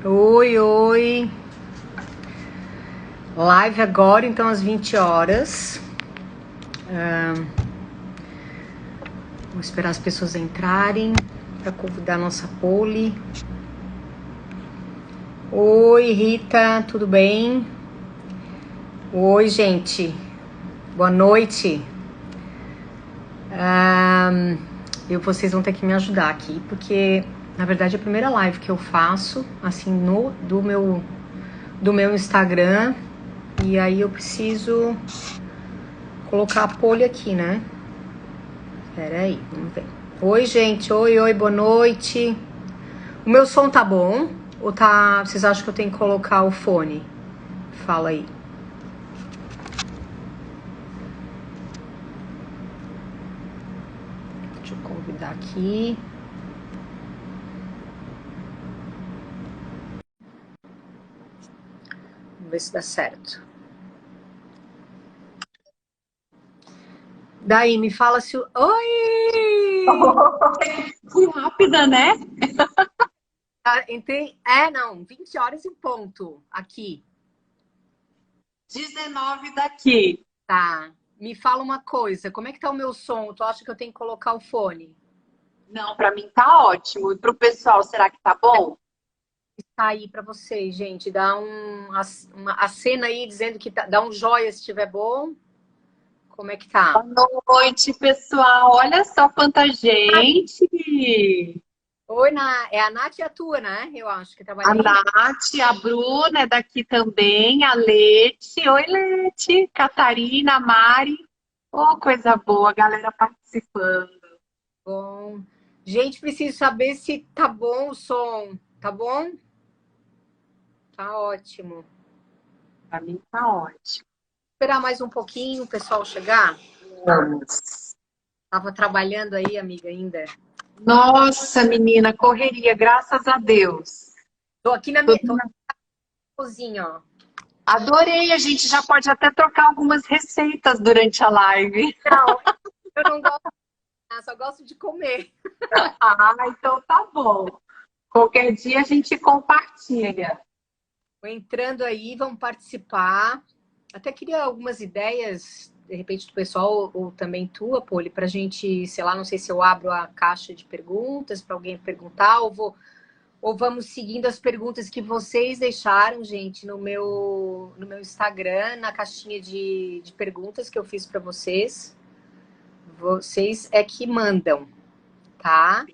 Oi, oi. Live agora, então, às 20 horas. Vou esperar as pessoas entrarem para convidar a nossa Poli. Oi, Rita, tudo bem? Oi, gente. Boa noite. Vocês vão ter que me ajudar aqui, porque, na verdade, é a primeira live que eu faço, assim, do meu Instagram. E aí eu preciso colocar a Poli aqui, né? Pera aí, vamos ver. Oi, gente. Oi, boa noite. O meu som tá bom? Ou tá... Vocês acham que eu tenho que colocar o fone? Fala aí. Deixa eu convidar aqui. Vamos ver se dá certo. Daí, me fala se o... Oi! Fui rápida, né? Entrei... não, 20 horas em ponto, aqui. 19 daqui. Tá. Me fala uma coisa, como é que tá o meu som? Tu acha que eu tenho que colocar o fone? Não, para mim tá ótimo. E pro pessoal, será que tá bom? Tá aí pra vocês, gente. Dá uma acena aí dizendo que dá um joia se estiver bom. Como é que tá? Boa noite, pessoal. Olha só quanta gente. Oi, é a Nath e a tua, né? Eu acho que trabalha A aí. Nath, a Bruna é daqui também, a Lete. Oi, Lete. Catarina, a Mari. Oh, coisa boa, a galera participando. Bom. Gente, preciso saber se tá bom o som. Tá bom? Tá ótimo. Para mim tá ótimo. Esperar mais um pouquinho o pessoal chegar. Vamos. Tava trabalhando aí, amiga, ainda. Nossa, menina, correria, graças a Deus. Tô aqui na minha cozinha, ó. Adorei, a gente já pode até trocar algumas receitas durante a live. Não, eu não gosto, só gosto de comer. Ah, então tá bom. Qualquer dia a gente compartilha. Tô entrando aí, vamos participar. Até queria algumas ideias, de repente, do pessoal, ou também tua, Poli, pra gente, sei lá, não sei se eu abro a caixa de perguntas para alguém perguntar, ou vamos seguindo as perguntas que vocês deixaram, gente, no meu Instagram, na caixinha de perguntas que eu fiz para vocês. Vocês é que mandam, tá?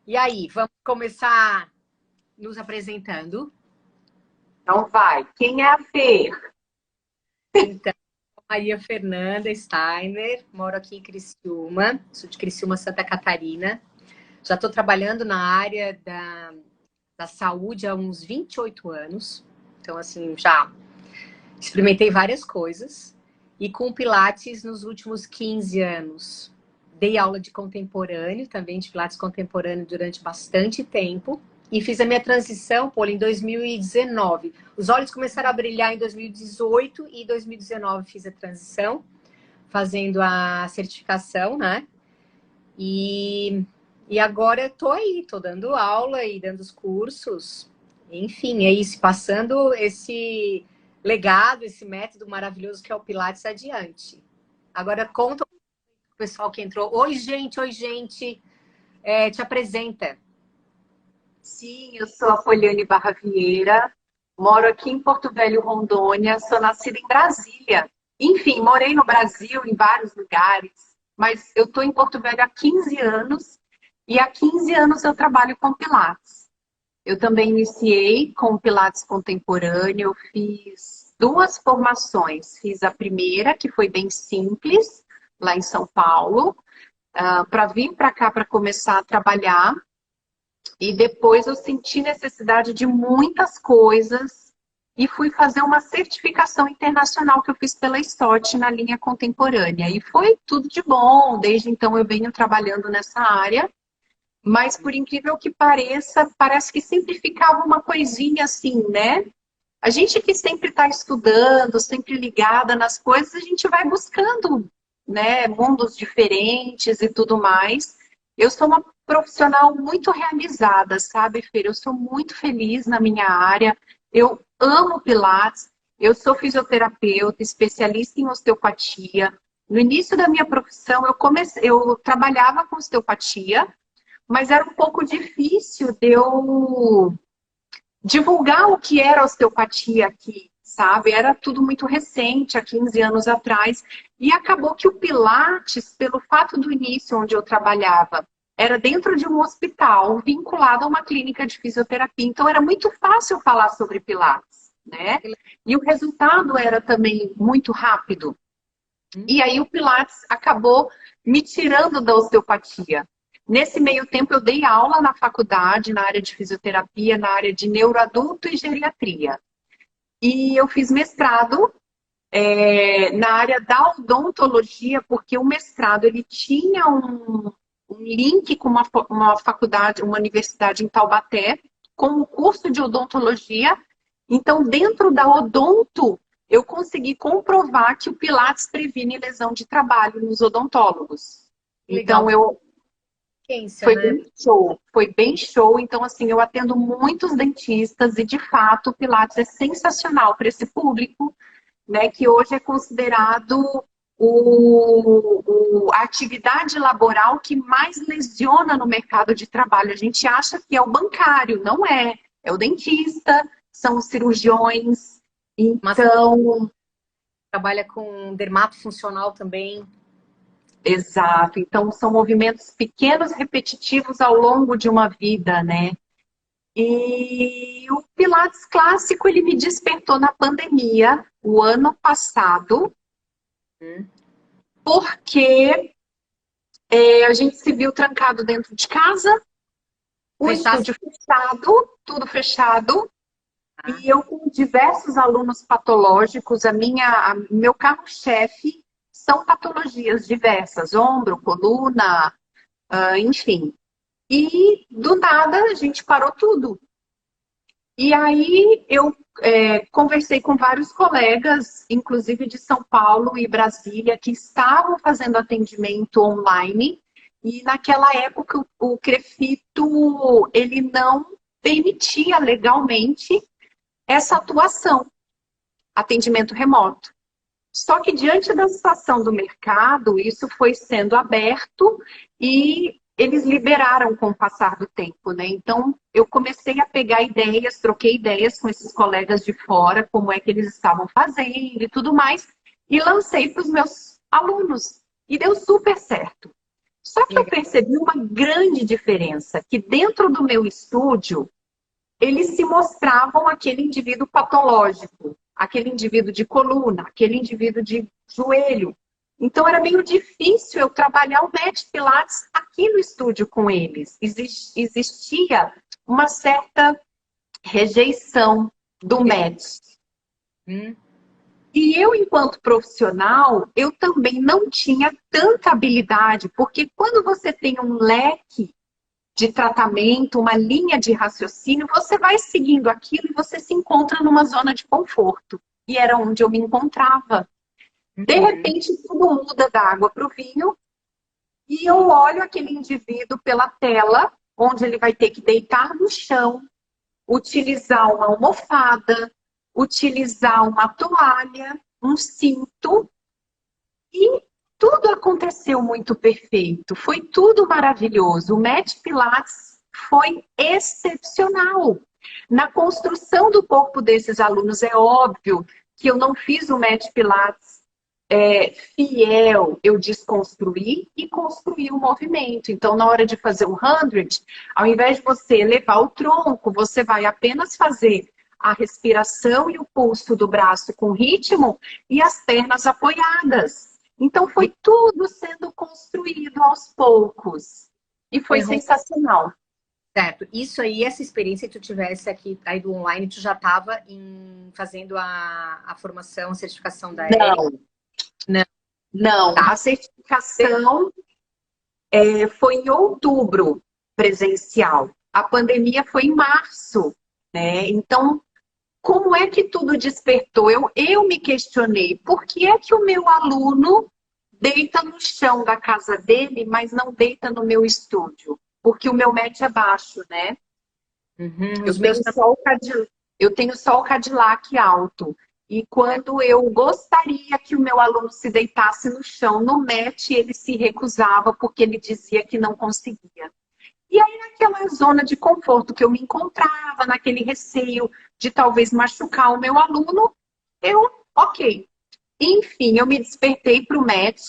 E aí, vamos começar nos apresentando. Então vai. Quem é a Fer? Então, Maria Fernanda Steiner, moro aqui em Criciúma, sou de Criciúma, Santa Catarina. Já estou trabalhando na área da saúde há uns 28 anos. Então, assim, já experimentei várias coisas. E com Pilates nos últimos 15 anos. Dei aula de contemporâneo, também de Pilates contemporâneo durante bastante tempo. E fiz a minha transição, Pô, em 2019. Os olhos começaram a brilhar em 2018 e em 2019 fiz a transição, fazendo a certificação, né? E agora estou aí, estou dando aula e dando os cursos. Enfim, é isso, passando esse legado, esse método maravilhoso que é o Pilates adiante. Agora conta o pessoal que entrou. Oi, gente. Te apresenta. Sim, eu sou a Poliane Barra Vieira, moro aqui em Porto Velho, Rondônia, sou nascida em Brasília. Enfim, morei no Brasil, em vários lugares, mas eu estou em Porto Velho há 15 anos e há 15 anos eu trabalho com Pilates. Eu também iniciei com Pilates contemporâneo, eu fiz duas formações. Fiz a primeira, que foi bem simples, lá em São Paulo, para vir para cá para começar a trabalhar. E depois eu senti necessidade de muitas coisas e fui fazer uma certificação internacional que eu fiz pela STOT na linha contemporânea. E foi tudo de bom, desde então eu venho trabalhando nessa área. Mas, por incrível que pareça, parece que sempre ficava uma coisinha assim, né? A gente que sempre está estudando, sempre ligada nas coisas, a gente vai buscando, né, mundos diferentes e tudo mais. Eu sou uma profissional muito realizada, sabe, Fer? Eu sou muito feliz na minha área, eu amo Pilates, eu sou fisioterapeuta, especialista em osteopatia. No início da minha profissão, eu trabalhava com osteopatia, mas era um pouco difícil de eu divulgar o que era osteopatia aqui, sabe? Era tudo muito recente, há 15 anos atrás. E acabou que o Pilates, pelo fato do início onde eu trabalhava, era dentro de um hospital vinculado a uma clínica de fisioterapia. Então era muito fácil falar sobre Pilates, né? E o resultado era também muito rápido. E aí o Pilates acabou me tirando da osteopatia. Nesse meio tempo eu dei aula na faculdade, na área de fisioterapia, na área de neuroadulto e geriatria. E eu fiz mestrado na área da odontologia, porque o mestrado ele tinha um link com uma faculdade, uma universidade em Taubaté, com o curso de odontologia. Então, dentro da odonto, eu consegui comprovar que o Pilates previne lesão de trabalho nos odontólogos. Legal. Então, Foi, né? bem show, foi bem show. Então, assim, eu atendo muitos dentistas e, de fato, o Pilates é sensacional para esse público, né, que hoje é considerado a atividade laboral que mais lesiona no mercado de trabalho. A gente acha que é o bancário, não é. É o dentista, são os cirurgiões. Então, trabalha com dermato funcional também. Exato. Então, são movimentos pequenos, repetitivos ao longo de uma vida, né? E o Pilates clássico, ele me despertou na pandemia, o ano passado, porque a gente se viu trancado dentro de casa, o estúdio fechado, tudo fechado, e eu com diversos alunos patológicos, meu carro-chefe são patologias diversas, ombro, coluna, enfim. E do nada a gente parou tudo. E aí eu conversei com vários colegas, inclusive de São Paulo e Brasília, que estavam fazendo atendimento online. E naquela época o CREFITO ele não permitia legalmente essa atuação, atendimento remoto. Só que diante da situação do mercado, isso foi sendo aberto e eles liberaram com o passar do tempo, né? Então, eu comecei a pegar ideias, troquei ideias com esses colegas de fora, como é que eles estavam fazendo e tudo mais, e lancei para os meus alunos. E deu super certo. Só que eu percebi uma grande diferença, que dentro do meu estúdio, eles se mostravam aquele indivíduo patológico, aquele indivíduo de coluna, aquele indivíduo de joelho. Então, era meio difícil eu trabalhar o Mat Pilates aqui no estúdio com eles. Existia uma certa rejeição do Mat. E eu, enquanto profissional, eu também não tinha tanta habilidade, porque quando você tem um leque de tratamento, uma linha de raciocínio, você vai seguindo aquilo e você se encontra numa zona de conforto. E era onde eu me encontrava. De repente, tudo muda da água para o vinho e eu olho aquele indivíduo pela tela, onde ele vai ter que deitar no chão, utilizar uma almofada, utilizar uma toalha, um cinto, e tudo aconteceu muito perfeito. Foi tudo maravilhoso. O Mat Pilates foi excepcional. Na construção do corpo desses alunos, é óbvio que eu não fiz o Mat Pilates fiel, eu desconstruí e construí o movimento. Então, na hora de fazer um 100, ao invés de você elevar o tronco, você vai apenas fazer a respiração e o pulso do braço com ritmo e as pernas apoiadas. Então, foi tudo sendo construído aos poucos. E foi sensacional. Certo. Isso aí, essa experiência que tu tivesse aqui aí do online, tu já estava fazendo a formação, a certificação da ERIC? Não. Tá. A certificação foi em outubro presencial. A pandemia foi em março, né? Então, como é que tudo despertou? Eu me questionei, por que é que o meu aluno deita no chão da casa dele, mas não deita no meu estúdio? porque o meu MET é baixo, né? Uhum, Eu os tenho meus só o eu tenho só o Cadillac alto. E quando eu gostaria que o meu aluno se deitasse no chão, no MET, ele se recusava porque ele dizia que não conseguia. E aí, naquela zona de conforto que eu me encontrava, naquele receio de talvez machucar o meu aluno, ok. Enfim, eu me despertei para o MET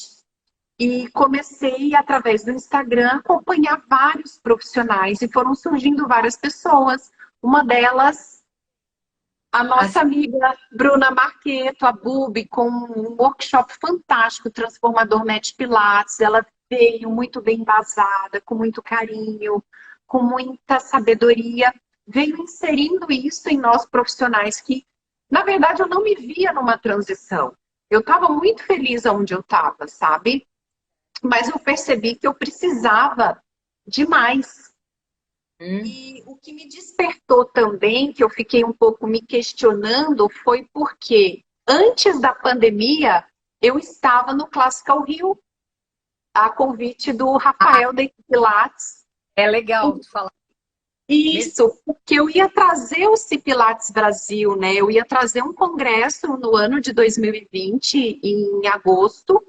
e comecei, através do Instagram, a acompanhar vários profissionais e foram surgindo várias pessoas. Uma delas, a as- nossa amiga Bruna Marqueto, a Bubi, com um workshop fantástico, Transformador MET Pilates. Ela veio muito bem embasada, com muito carinho, com muita sabedoria. Veio inserindo isso em nós profissionais que, na verdade, eu não me via numa transição. Eu estava muito feliz onde eu estava, sabe? Mas eu percebi que eu precisava de mais. Hum, E o que me despertou também, que eu fiquei um pouco me questionando, foi porque antes da pandemia eu estava no Classical Rio, a convite do ah, Rafael da Pilates. é legal tu falar. Nesse, Isso, porque eu ia trazer o Pilates Brasil, né? Eu ia trazer um congresso no ano de 2020, em agosto.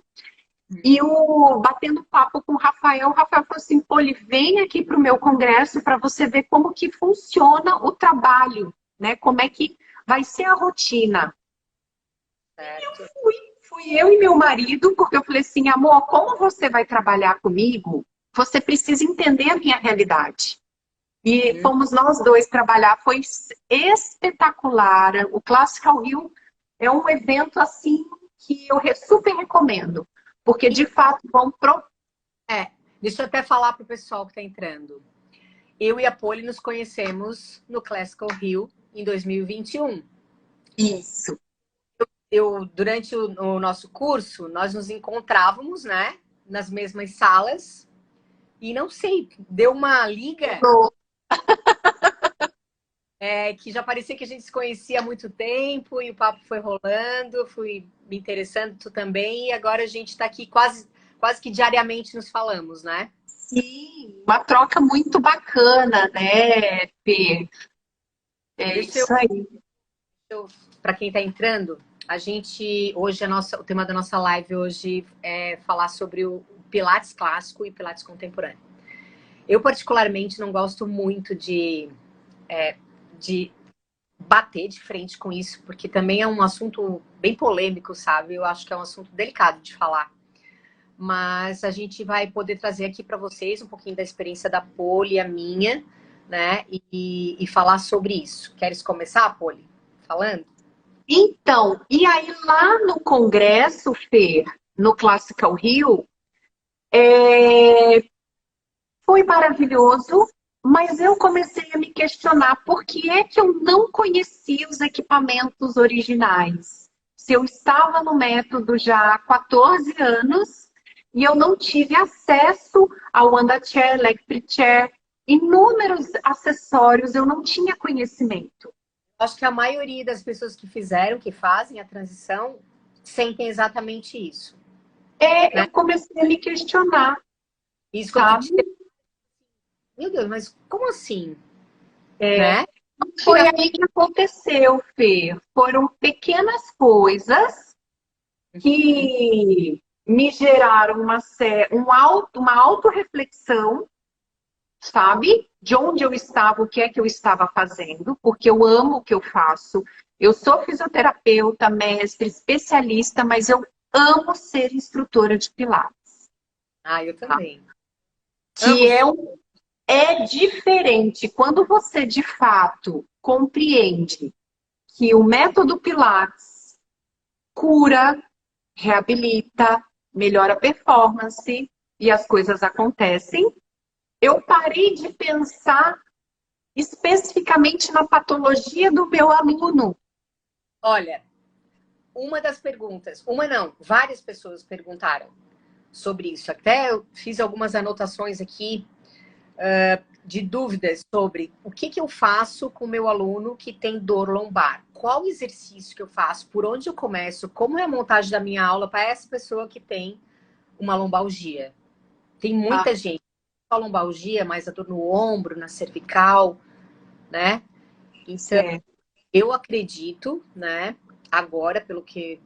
E o batendo papo com o Rafael falou assim, Poli, vem aqui para o meu congresso para você ver como que funciona o trabalho, né? Como é que vai ser a rotina. certo. Fui eu e meu marido, porque eu falei assim, amor, como você vai trabalhar comigo, você precisa entender a minha realidade. E Hum. fomos nós dois trabalhar, foi espetacular. O Classical Rio é um evento assim que eu super recomendo, porque E, de fato vão deixa eu até falar pro pessoal que está entrando. Eu e a Poli nos conhecemos no Classical Rio em 2021. isso. Durante o nosso curso, nós nos encontrávamos, né, nas mesmas salas e não sei, deu uma liga que já parecia que a gente se conhecia há muito tempo e o papo foi rolando, fui me interessando, tu também, e agora a gente está aqui quase que diariamente nos falamos, né? Sim, uma troca muito bacana, né, Fê? É Deixa eu, isso aí. para quem está entrando, a gente hoje o tema da nossa live hoje é falar sobre o Pilates clássico e Pilates contemporâneo. Eu particularmente não gosto muito de bater de frente com isso, porque também é um assunto bem polêmico, sabe? Eu acho que é um assunto delicado de falar. Mas a gente vai poder trazer aqui para vocês um pouquinho da experiência da Poli, a minha, né? E falar sobre isso. Queres começar, Poli? Falando? Então, e aí lá no Congresso, Fê, no Classical Rio, foi maravilhoso, mas eu comecei a me questionar por que é que eu não conhecia os equipamentos originais. Se eu estava no método já há 14 anos e eu não tive acesso ao WandaChair, Electric Chair, inúmeros acessórios, eu não tinha conhecimento. Acho que a maioria das pessoas que fizeram, que fazem a transição, sentem exatamente isso, né? Eu comecei a me questionar, Isso quando tu sabe? te... Meu Deus, mas como assim? Né? Foi Tinha... aí que aconteceu, Fê. Foram pequenas coisas que me geraram uma autorreflexão, sabe? De onde eu estava, o que é que eu estava fazendo, porque eu amo o que eu faço. Eu sou fisioterapeuta, mestre, especialista, mas eu amo ser instrutora de Pilates, Ah, eu tá? também. Que Amo é, sim. é diferente quando você de fato compreende que o método Pilates cura, reabilita, melhora a performance e as coisas acontecem. Eu parei de pensar especificamente na patologia do meu aluno. Olha, uma das perguntas, uma não, várias pessoas perguntaram sobre isso. Até eu fiz algumas anotações aqui de dúvidas sobre o que eu faço com o meu aluno que tem dor lombar. Qual exercício que eu faço? Por onde eu começo? Como é a montagem da minha aula para essa pessoa que tem uma lombalgia? Tem Ah, muita gente. só lombalgia, mas a dor no ombro, na cervical, né? Então, eu acredito, né? Agora, pelo que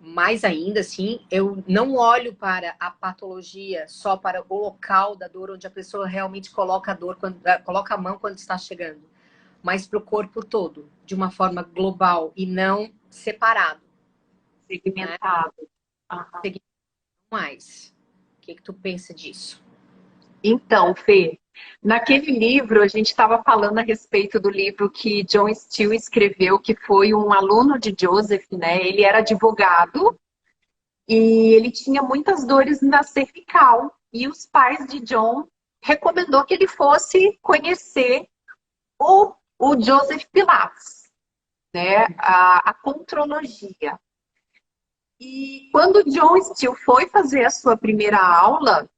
mais ainda, assim, eu não olho para a patologia só para o local da dor, onde a pessoa realmente coloca a dor, coloca a mão quando está chegando, mas para o corpo todo, de uma forma global e não separado. Segmentado. Né? Segmentado mais. O que tu pensa disso? Então, Fê, naquele livro, a gente estava falando a respeito do livro que John Steele escreveu, que foi um aluno de Joseph, né? Ele era advogado e ele tinha muitas dores na cervical. E os pais de John recomendou que ele fosse conhecer o Joseph Pilates, né? A contrologia. E quando John Steele foi fazer a sua primeira aula,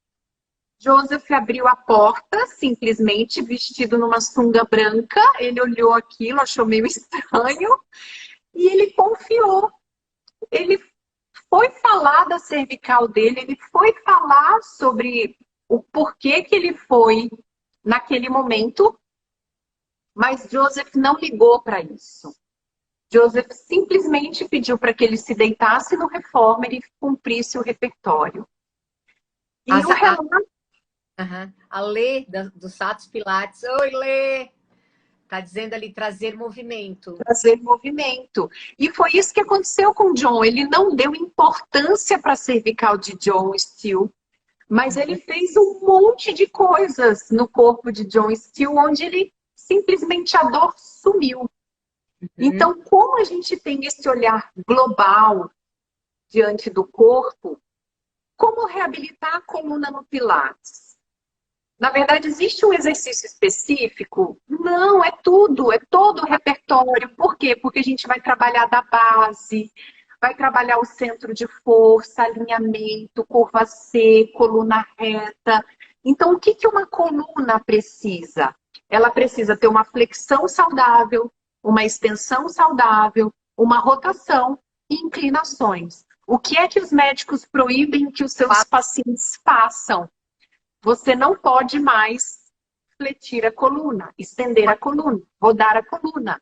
Joseph abriu a porta, simplesmente vestido numa sunga branca. Ele olhou aquilo, achou meio estranho e ele confiou. Ele foi falar da cervical dele, ele foi falar sobre o porquê que ele foi naquele momento, mas Joseph não ligou para isso. Joseph simplesmente pediu para que ele se deitasse no reformer e cumprisse o repertório. E o relato... A Lê, do Satos Pilates. Oi, Lê! Tá dizendo ali trazer movimento. Trazer movimento. E foi isso que aconteceu com o John. Ele não deu importância para a cervical de John Steele, mas ele fez um monte de coisas no corpo de John Steele, onde ele simplesmente a dor sumiu. Então, como a gente tem esse olhar global diante do corpo, como reabilitar a coluna no Pilates? Na verdade, existe um exercício específico? Não, é tudo, é todo o repertório. Por quê? Porque a gente vai trabalhar da base, vai trabalhar o centro de força, alinhamento, curva C, coluna reta. Então, o que uma coluna precisa? Ela precisa ter uma flexão saudável, uma extensão saudável, uma rotação e inclinações. O que é que os médicos proíbem que os seus pacientes façam? Você não pode mais fletir a coluna, estender a coluna, rodar a coluna.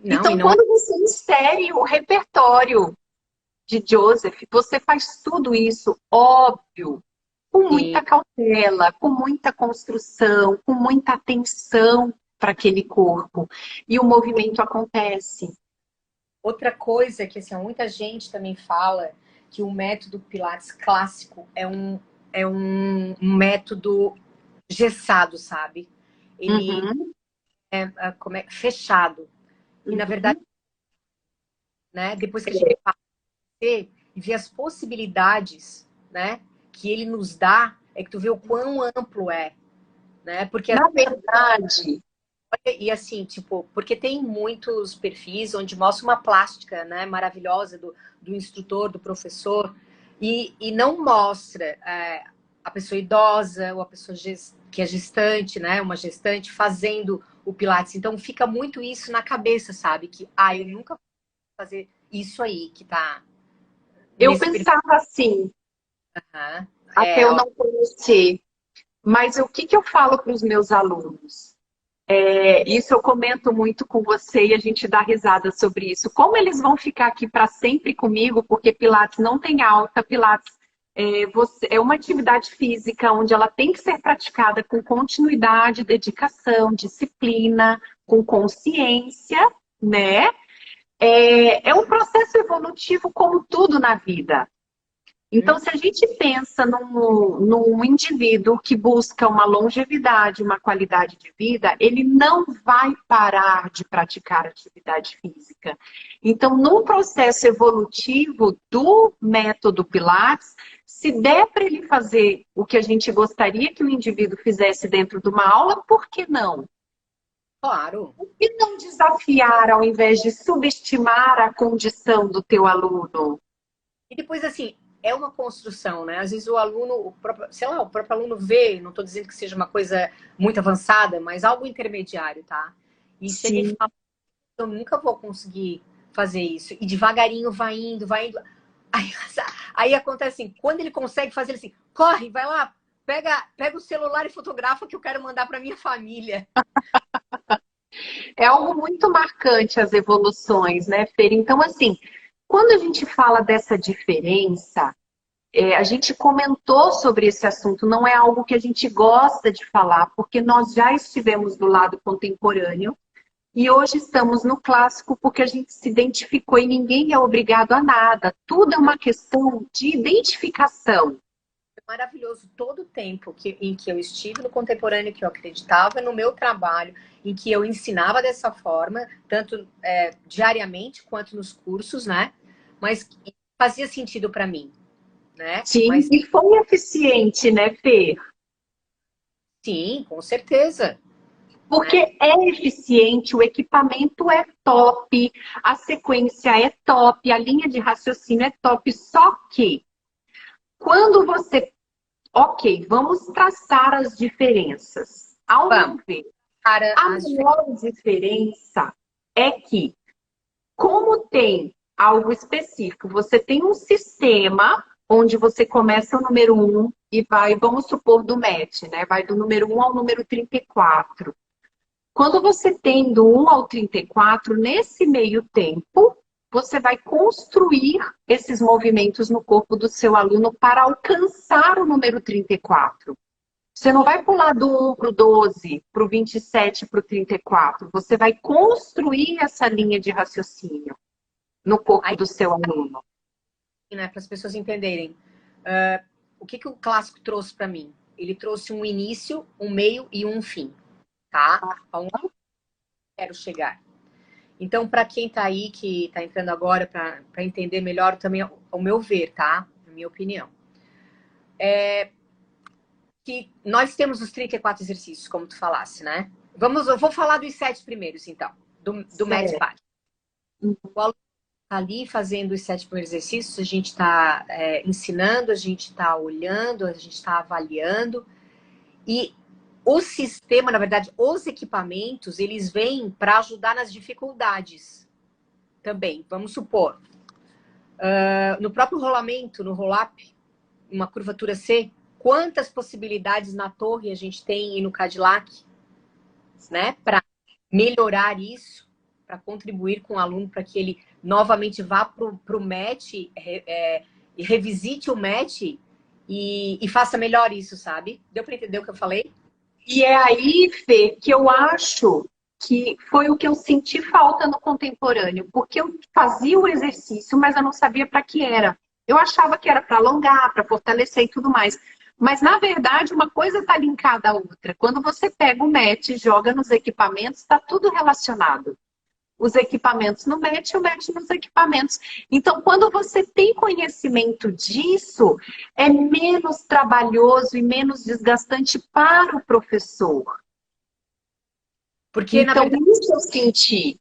Então, quando você insere o repertório de Joseph, você faz tudo isso, óbvio, com muita cautela, com muita construção, com muita atenção para aquele corpo. E o movimento acontece. Outra coisa que assim, muita gente também fala que o método Pilates clássico é um método engessado, sabe? Ele é fechado. E, na verdade, né, depois que a gente passa e vê as possibilidades, né, que ele nos dá, é que tu vê o quão amplo é. Né? Porque, na verdade... E assim, tipo, porque tem muitos perfis onde mostra uma plástica, né, maravilhosa do instrutor, do professor, e não mostra a pessoa idosa ou a pessoa que é gestante, né, uma gestante fazendo o Pilates. Então fica muito isso na cabeça, sabe? Que, eu nunca vou fazer isso aí que tá... Eu pensava assim, até eu não conhecer. Mas o que eu falo para os meus alunos? Isso eu comento muito com você e a gente dá risada sobre isso. Como eles vão ficar aqui para sempre comigo, porque Pilates não tem alta, Pilates é uma atividade física onde ela tem que ser praticada com continuidade, dedicação, disciplina, com consciência, né? É um processo evolutivo como tudo na vida. Então, se a gente pensa num indivíduo que busca uma longevidade, uma qualidade de vida, ele não vai parar de praticar atividade física. Então, num processo evolutivo do método Pilates, se der para ele fazer o que a gente gostaria que o indivíduo fizesse dentro de uma aula, por que não? Claro. Por que não desafiar ao invés de subestimar a condição do teu aluno? E depois, assim, é uma construção, né? Às vezes o aluno, o próprio aluno vê, não estou dizendo que seja uma coisa muito avançada, mas algo intermediário, tá? E chega e fala, eu nunca vou conseguir fazer isso. E devagarinho vai indo, vai indo. Aí acontece assim, quando ele consegue fazer, ele assim, corre, vai lá, Pega o celular e fotografa que eu quero mandar para minha família. É algo muito marcante as evoluções, né, Fer? Então, assim, quando a gente fala dessa diferença, a gente comentou sobre esse assunto, não é algo que a gente gosta de falar, porque nós já estivemos do lado contemporâneo e hoje estamos no clássico porque a gente se identificou e ninguém é obrigado a nada. Tudo é uma questão de identificação. Maravilhoso todo o tempo em que eu estive no contemporâneo, que eu acreditava no meu trabalho, em que eu ensinava dessa forma, tanto diariamente quanto nos cursos, né? Mas fazia sentido para mim, né? Sim, Mas e foi eficiente, né, Fer? sim, com certeza, né? Porque é eficiente, o equipamento é top, a sequência é top, a linha de raciocínio é top, só que quando você... Ok, vamos traçar as diferenças. Ao meu Vamos, ver, para a as maior diferença é que, como tem algo específico, você tem um sistema onde você começa o número 1 e vai, vamos supor, do match, né? Vai do número 1 ao número 34. Quando você tem do 1 ao 34, nesse meio tempo, você vai construir esses movimentos no corpo do seu aluno para alcançar o número 34. Você não vai pular do 1 para o 12, para o 27, para o 34. Você vai construir essa linha de raciocínio no corpo aí, do seu aluno. né, para as pessoas entenderem. O que o clássico trouxe para mim? Ele trouxe um início, um meio e um fim, tá? Aonde eu quero chegar. Então, para quem está aí, que está entrando agora, para entender melhor também o meu ver, tá? A minha opinião. Que nós temos os 34 exercícios, como tu falasse, né? Eu vou falar dos 7 primeiros, então, do Math Party. O aluno está ali fazendo os 7 primeiros exercícios, a gente está ensinando, a gente está olhando, a gente está avaliando. E o sistema, na verdade, os equipamentos, eles vêm para ajudar nas dificuldades também. Vamos supor, no próprio rolamento, no roll-up, uma curvatura C, quantas possibilidades na torre a gente tem e no Cadillac, né? Para melhorar isso, para contribuir com o aluno, para que ele novamente vá para o match, revisite o match e faça melhor isso, sabe? Deu para entender o que eu falei? E é aí, Fê, que eu acho que foi o que eu senti falta no contemporâneo, porque eu fazia o exercício, mas eu não sabia para que era. Eu achava que era para alongar, para fortalecer e tudo mais. Mas, na verdade, uma coisa está linkada à outra. Quando você pega o match e joga nos equipamentos, está tudo relacionado. Os equipamentos no match, o match nos equipamentos. Então, quando você tem conhecimento disso, é menos trabalhoso e menos desgastante para o professor. Porque, na Então, verdade, isso eu senti.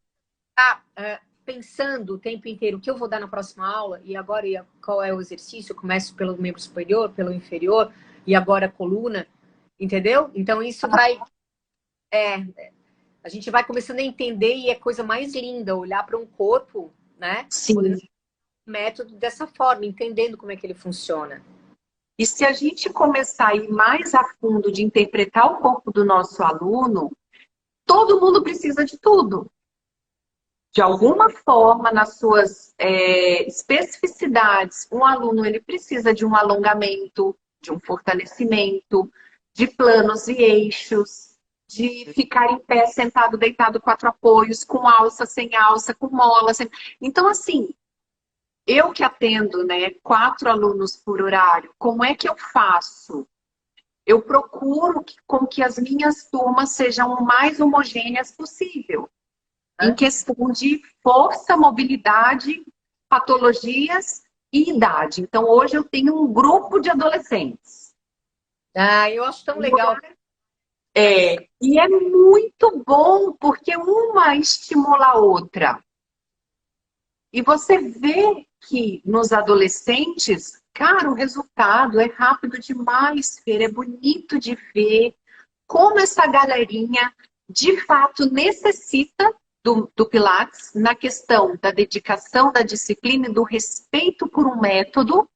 tá pensando o tempo inteiro o que eu vou dar na próxima aula, e agora qual é o exercício, eu começo pelo membro superior, pelo inferior, e agora a coluna, entendeu? Então, isso vai... a gente vai começando a entender e é coisa mais linda, olhar para um corpo, né? Sim. Método dessa forma, entendendo como é que ele funciona. E se a gente começar a ir mais a fundo de interpretar o corpo do nosso aluno, todo mundo precisa de tudo. De alguma forma, nas suas especificidades, um aluno ele precisa de um alongamento, de um fortalecimento, de planos e eixos, de ficar em pé, sentado, deitado, quatro apoios, com alça, sem alça, com mola. Sem... Então, assim, eu que atendo, né, 4 alunos por horário, como é que eu faço? Eu procuro com que as minhas turmas sejam o mais homogêneas possível. Em questão de força, mobilidade, patologias e idade. Então, hoje eu tenho um grupo de adolescentes. Ah, eu acho tão legal. E é muito bom, porque uma estimula a outra. E você vê que nos adolescentes, cara, o resultado é rápido demais, Fer, é bonito de ver como essa galerinha, de fato, necessita do Pilates na questão da dedicação, da disciplina e do respeito por um método,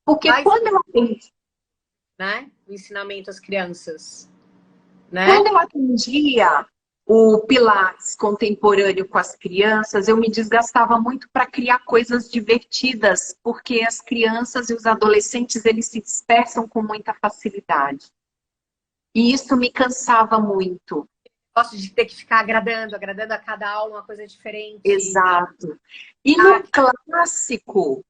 porque Mas, quando eu aprendi... né? O ensinamento às crianças, né? Quando eu atendia o Pilates contemporâneo com as crianças, eu me desgastava muito para criar coisas divertidas, porque as crianças e os adolescentes, eles se dispersam com muita facilidade. E isso me cansava muito. Gosto de ter que ficar agradando a cada aula uma coisa diferente. Exato. E no clássico,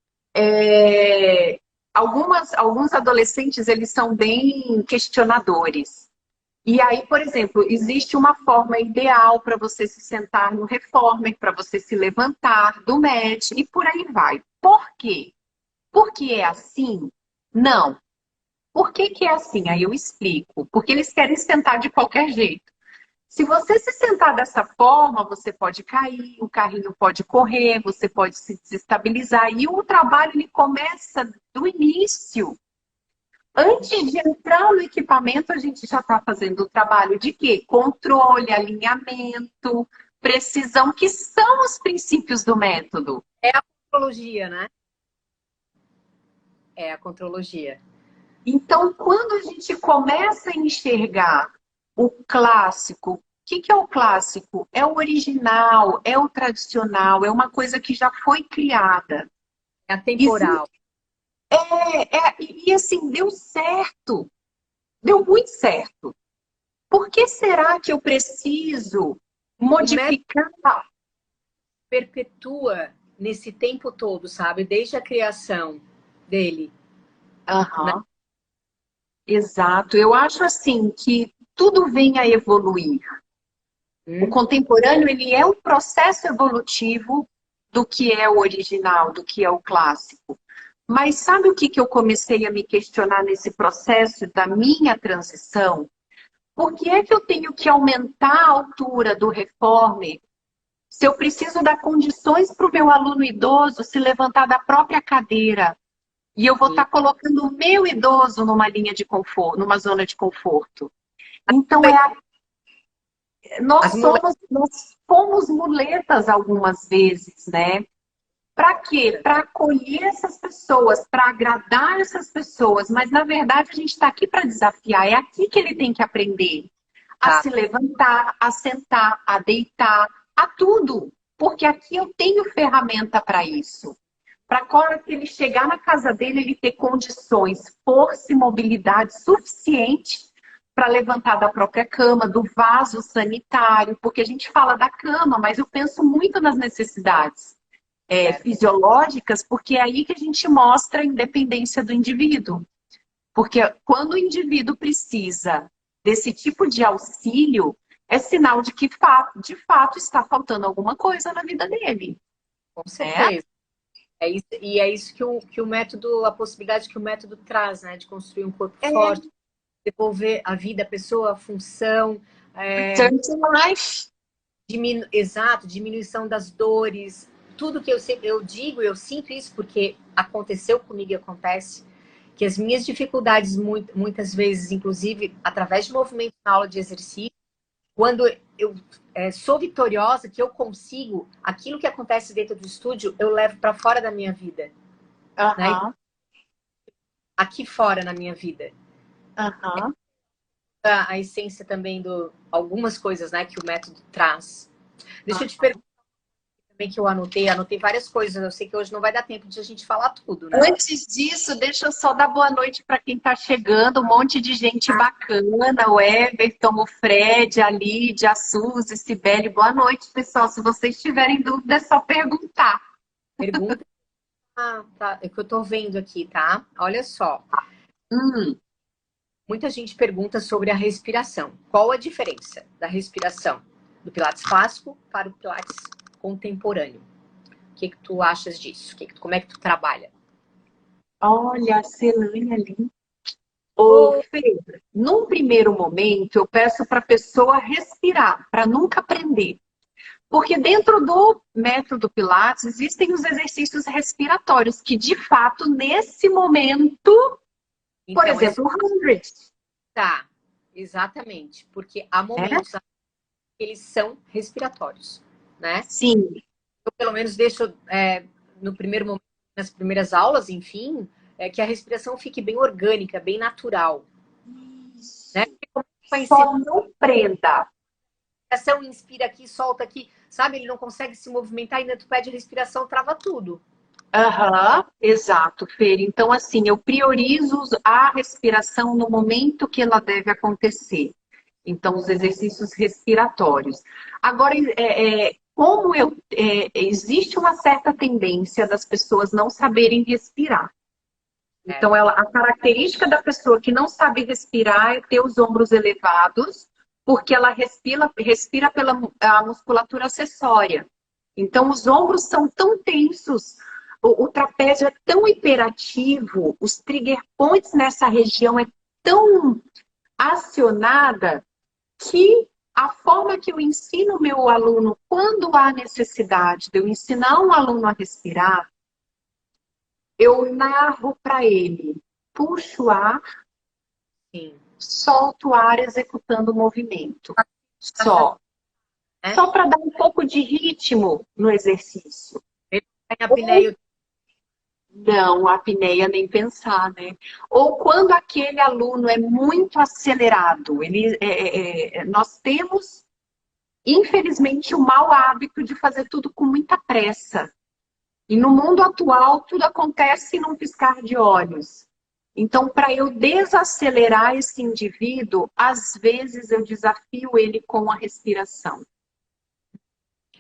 alguns adolescentes, eles são bem questionadores. E aí, por exemplo, existe uma forma ideal para você se sentar no reformer, para você se levantar do mat e por aí vai. Por quê? Porque é assim? Não. Por que que é assim? Aí eu explico. Porque eles querem sentar de qualquer jeito. Se você se sentar dessa forma, você pode cair, o carrinho pode correr, você pode se desestabilizar. E o trabalho ele começa do início. Antes de entrar no equipamento, a gente já está fazendo o trabalho de quê? Controle, alinhamento, precisão, que são os princípios do método. É a contrologia, né? É a contrologia. Então, quando a gente começa a enxergar o clássico, o que que é o clássico? É o original, é o tradicional, é uma coisa que já foi criada. É atemporal. E assim, deu certo, deu muito certo. Por que será que eu preciso O método modificar? perpetua nesse tempo todo, sabe? Desde a criação dele. Né? Aham, exato. Eu acho assim que tudo vem a evoluir. O contemporâneo, ele é um processo evolutivo do que é o original, do que é o clássico. Mas sabe o que que eu comecei a me questionar nesse processo da minha transição? Por que é que eu tenho que aumentar a altura do reformer se eu preciso dar condições para o meu aluno idoso se levantar da própria cadeira? E eu vou estar colocando o meu idoso numa linha de conforto, numa zona de conforto. Então, As mulheres nós fomos muletas algumas vezes, né? Para quê? Para acolher essas pessoas, para agradar essas pessoas. Mas, na verdade, a gente está aqui para desafiar. É aqui que ele tem que aprender a se levantar, a sentar, a deitar, a tudo. Porque aqui eu tenho ferramenta para isso. Para quando ele chegar na casa dele, ele ter condições, força e mobilidade suficiente para levantar da própria cama, do vaso sanitário, porque a gente fala da cama, mas eu penso muito nas necessidades fisiológicas, porque é aí que a gente mostra a independência do indivíduo. Porque quando o indivíduo precisa desse tipo de auxílio, é sinal de que de fato está faltando alguma coisa na vida dele. com certeza. E é isso que o método, a possibilidade que o método traz, né? De construir um corpo forte, devolver a vida, a pessoa, a função. Return to life. Exato, diminuição das dores. Tudo que eu digo, eu sinto isso porque aconteceu comigo e acontece, que as minhas dificuldades, muitas vezes, inclusive, através de movimento na aula de exercício, quando eu sou vitoriosa, que eu consigo, aquilo que acontece dentro do estúdio, eu levo para fora da minha vida. Né? Aqui fora na minha vida. A essência também algumas coisas, né, que o método traz. Deixa eu te perguntar também que eu anotei várias coisas. Eu sei que hoje não vai dar tempo de a gente falar tudo, né? Antes disso, deixa eu só dar boa noite para quem está chegando. Um monte de gente bacana. O Everton, o Fred, a Lídia, a Suzy, Cibele. Boa noite, pessoal. Se vocês tiverem dúvida, é só perguntar. Pergunta. Tá. É que eu tô vendo aqui, tá? Olha só. Muita gente pergunta sobre a respiração. Qual a diferença da respiração do Pilates clássico para o Pilates contemporâneo? O que tu achas disso? Como é que tu trabalha? Olha, a Celane ali. Ô, Fê, num primeiro momento, eu peço para a pessoa respirar, para nunca prender. Porque dentro do método Pilates existem os exercícios respiratórios, que de fato, nesse momento, por exemplo, o 100. Tá, exatamente. Porque há momentos que eles são respiratórios, né? Sim. Eu, pelo menos, deixo no primeiro momento, nas primeiras aulas, enfim, que a respiração fique bem orgânica, bem natural. Isso. Né? Só não prenda. A respiração inspira aqui, solta aqui, sabe? Ele não consegue se movimentar, ainda tu pede respiração, trava tudo. Aham, exato, Fer. Então, assim, eu priorizo a respiração no momento que ela deve acontecer. Então, os exercícios respiratórios. Agora, existe uma certa tendência das pessoas não saberem respirar. Então, a característica da pessoa que não sabe respirar é ter os ombros elevados, porque ela respira pela a musculatura acessória. Então, os ombros são tão tensos, o trapézio é tão hiperativo, os trigger points nessa região é tão acionada que a forma que eu ensino o meu aluno, quando há necessidade de eu ensinar um aluno a respirar, eu narro para ele, puxo o ar, Sim. solto o ar executando o movimento. Só. Só para dar um pouco de ritmo no exercício. Não, a apneia nem pensar, né? Ou quando aquele aluno é muito acelerado. Nós temos, infelizmente, o mau hábito de fazer tudo com muita pressa. E no mundo atual, tudo acontece num piscar de olhos. Então, para eu desacelerar esse indivíduo, às vezes eu desafio ele com a respiração.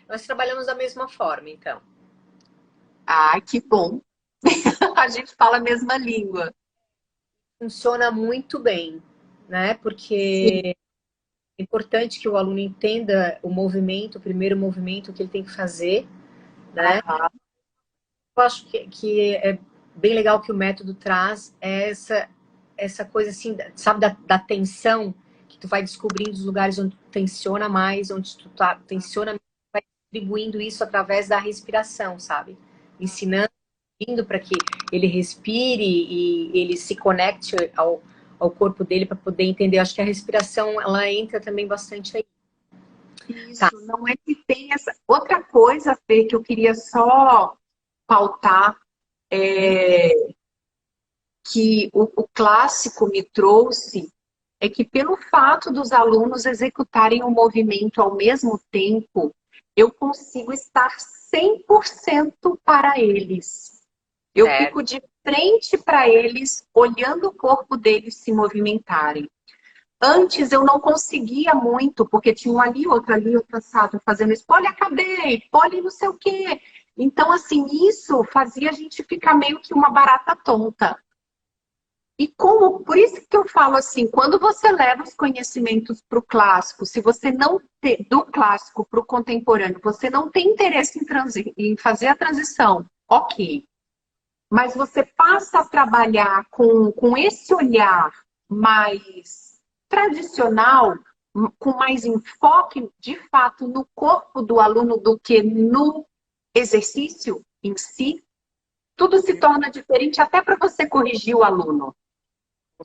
Nós trabalhamos da mesma forma, então. Ah, que bom! A gente fala a mesma língua. Funciona muito bem, né? Porque Sim. É importante que o aluno entenda o movimento, o primeiro movimento que ele tem que fazer, né? Eu acho que é bem legal que o método traz essa coisa assim, sabe, da tensão, que tu vai descobrindo os lugares onde tu tensiona mais, onde tu tensiona, vai distribuindo isso através da respiração, sabe? Ensinando para que ele respire e ele se conecte ao corpo dele para poder entender. Acho que a respiração, ela entra também bastante aí. Isso, tá. Não é que tem essa... Outra coisa, Fê, que eu queria só pautar, que o clássico me trouxe, é que pelo fato dos alunos executarem o movimento ao mesmo tempo, eu consigo estar 100% para eles. Eu fico de frente para eles, olhando o corpo deles se movimentarem. Antes eu não conseguia muito, porque tinha um ali, outro assado, fazendo isso. Poli, acabei, poli não sei o quê. Então, assim, isso fazia a gente ficar meio que uma barata tonta. E por isso que eu falo assim, quando você leva os conhecimentos para o clássico, se você não tem, do clássico para o contemporâneo, você não tem interesse em fazer a transição, ok. Mas você passa a trabalhar com esse olhar mais tradicional, com mais enfoque, de fato, no corpo do aluno do que no exercício em si, tudo se torna diferente até para você corrigir o aluno.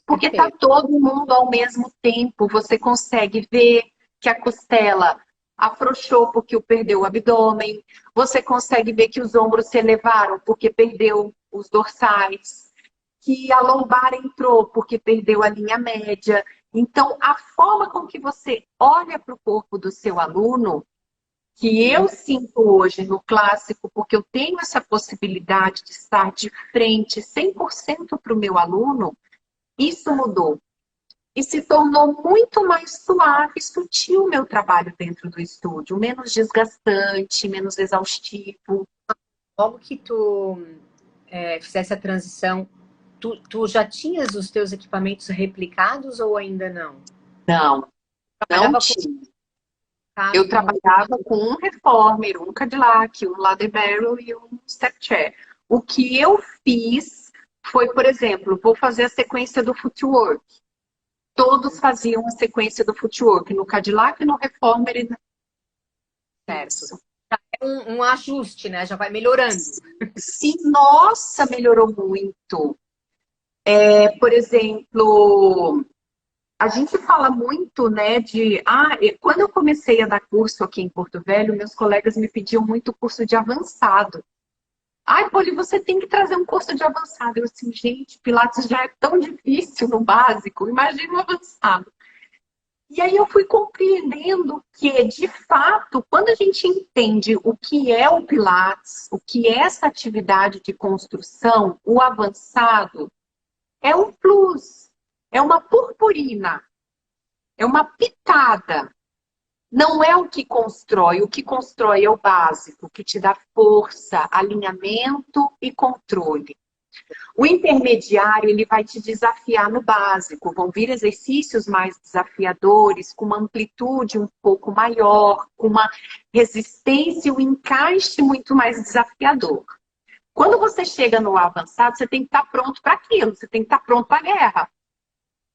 Porque está todo mundo ao mesmo tempo, você consegue ver que a costela afrouxou porque perdeu o abdômen, você consegue ver que os ombros se elevaram porque perdeu os dorsais, que a lombar entrou porque perdeu a linha média. Então, a forma com que você olha para o corpo do seu aluno, que eu sinto hoje no clássico, porque eu tenho essa possibilidade de estar de frente 100% para o meu aluno, isso mudou. E se tornou muito mais suave e sutil o meu trabalho dentro do estúdio, menos desgastante, menos exaustivo. Logo que tu fizesse a transição, tu já tinhas os teus equipamentos replicados ou ainda não? Não, não tinha. Eu trabalhava com um Reformer, um Cadillac, um Ladder Barrel e um Step Chair. O que eu fiz foi, por exemplo, vou fazer a sequência do footwork. Todos faziam a sequência do footwork, no Cadillac, no Reformer e certo. É um ajuste, né? Já vai melhorando. Sim, nossa, melhorou muito. Por exemplo, a gente fala muito, né, quando eu comecei a dar curso aqui em Porto Velho, meus colegas me pediam muito curso de avançado. Ai, Poli, você tem que trazer um curso de avançado. Eu assim, gente, Pilates já é tão difícil no básico, imagina o avançado. E aí eu fui compreendendo que, de fato, quando a gente entende o que é o Pilates, o que é essa atividade de construção, o avançado é um plus, é uma purpurina, é uma pitada. Não é o que constrói é o básico, que te dá força, alinhamento e controle. O intermediário, ele vai te desafiar no básico, vão vir exercícios mais desafiadores, com uma amplitude um pouco maior, com uma resistência e um encaixe muito mais desafiador. Quando você chega no avançado, você tem que estar pronto para aquilo, você tem que estar pronto para a guerra.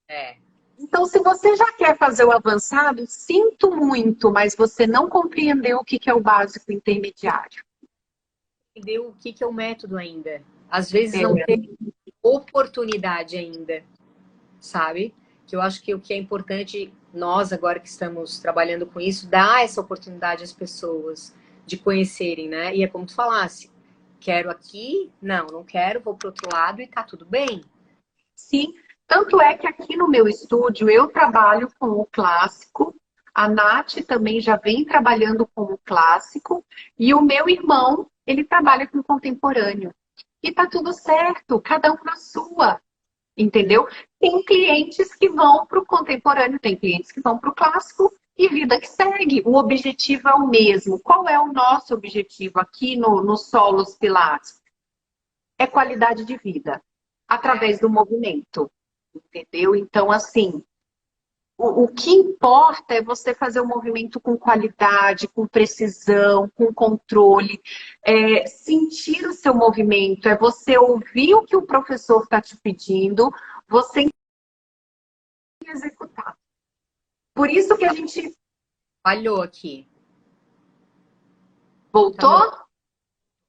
É. Então, se você já quer fazer o avançado, sinto muito, mas você não compreendeu o que é o básico intermediário. Entendeu o que é o método ainda. Às vezes É. não tem oportunidade ainda, sabe? Que eu acho que o que é importante, nós agora que estamos trabalhando com isso, dar essa oportunidade às pessoas de conhecerem, né? E é como tu falasse, quero aqui, não quero, vou pro outro lado e tá tudo bem. Sim, tanto é que aqui no meu estúdio eu trabalho com o clássico, a Nath também já vem trabalhando com o clássico, e o meu irmão, ele trabalha com o contemporâneo. E tá tudo certo, cada um na sua, entendeu? Tem clientes que vão para o contemporâneo, tem clientes que vão para o clássico, e vida que segue. O objetivo é o mesmo. Qual é o nosso objetivo aqui no Solos Pilates? É qualidade de vida, através do movimento, entendeu? Então, assim, o que importa é você fazer o movimento com qualidade, com precisão, com controle, sentir o seu movimento, é você ouvir o que o professor está te pedindo, você executar. Por isso que a gente... Falhou aqui. Voltou?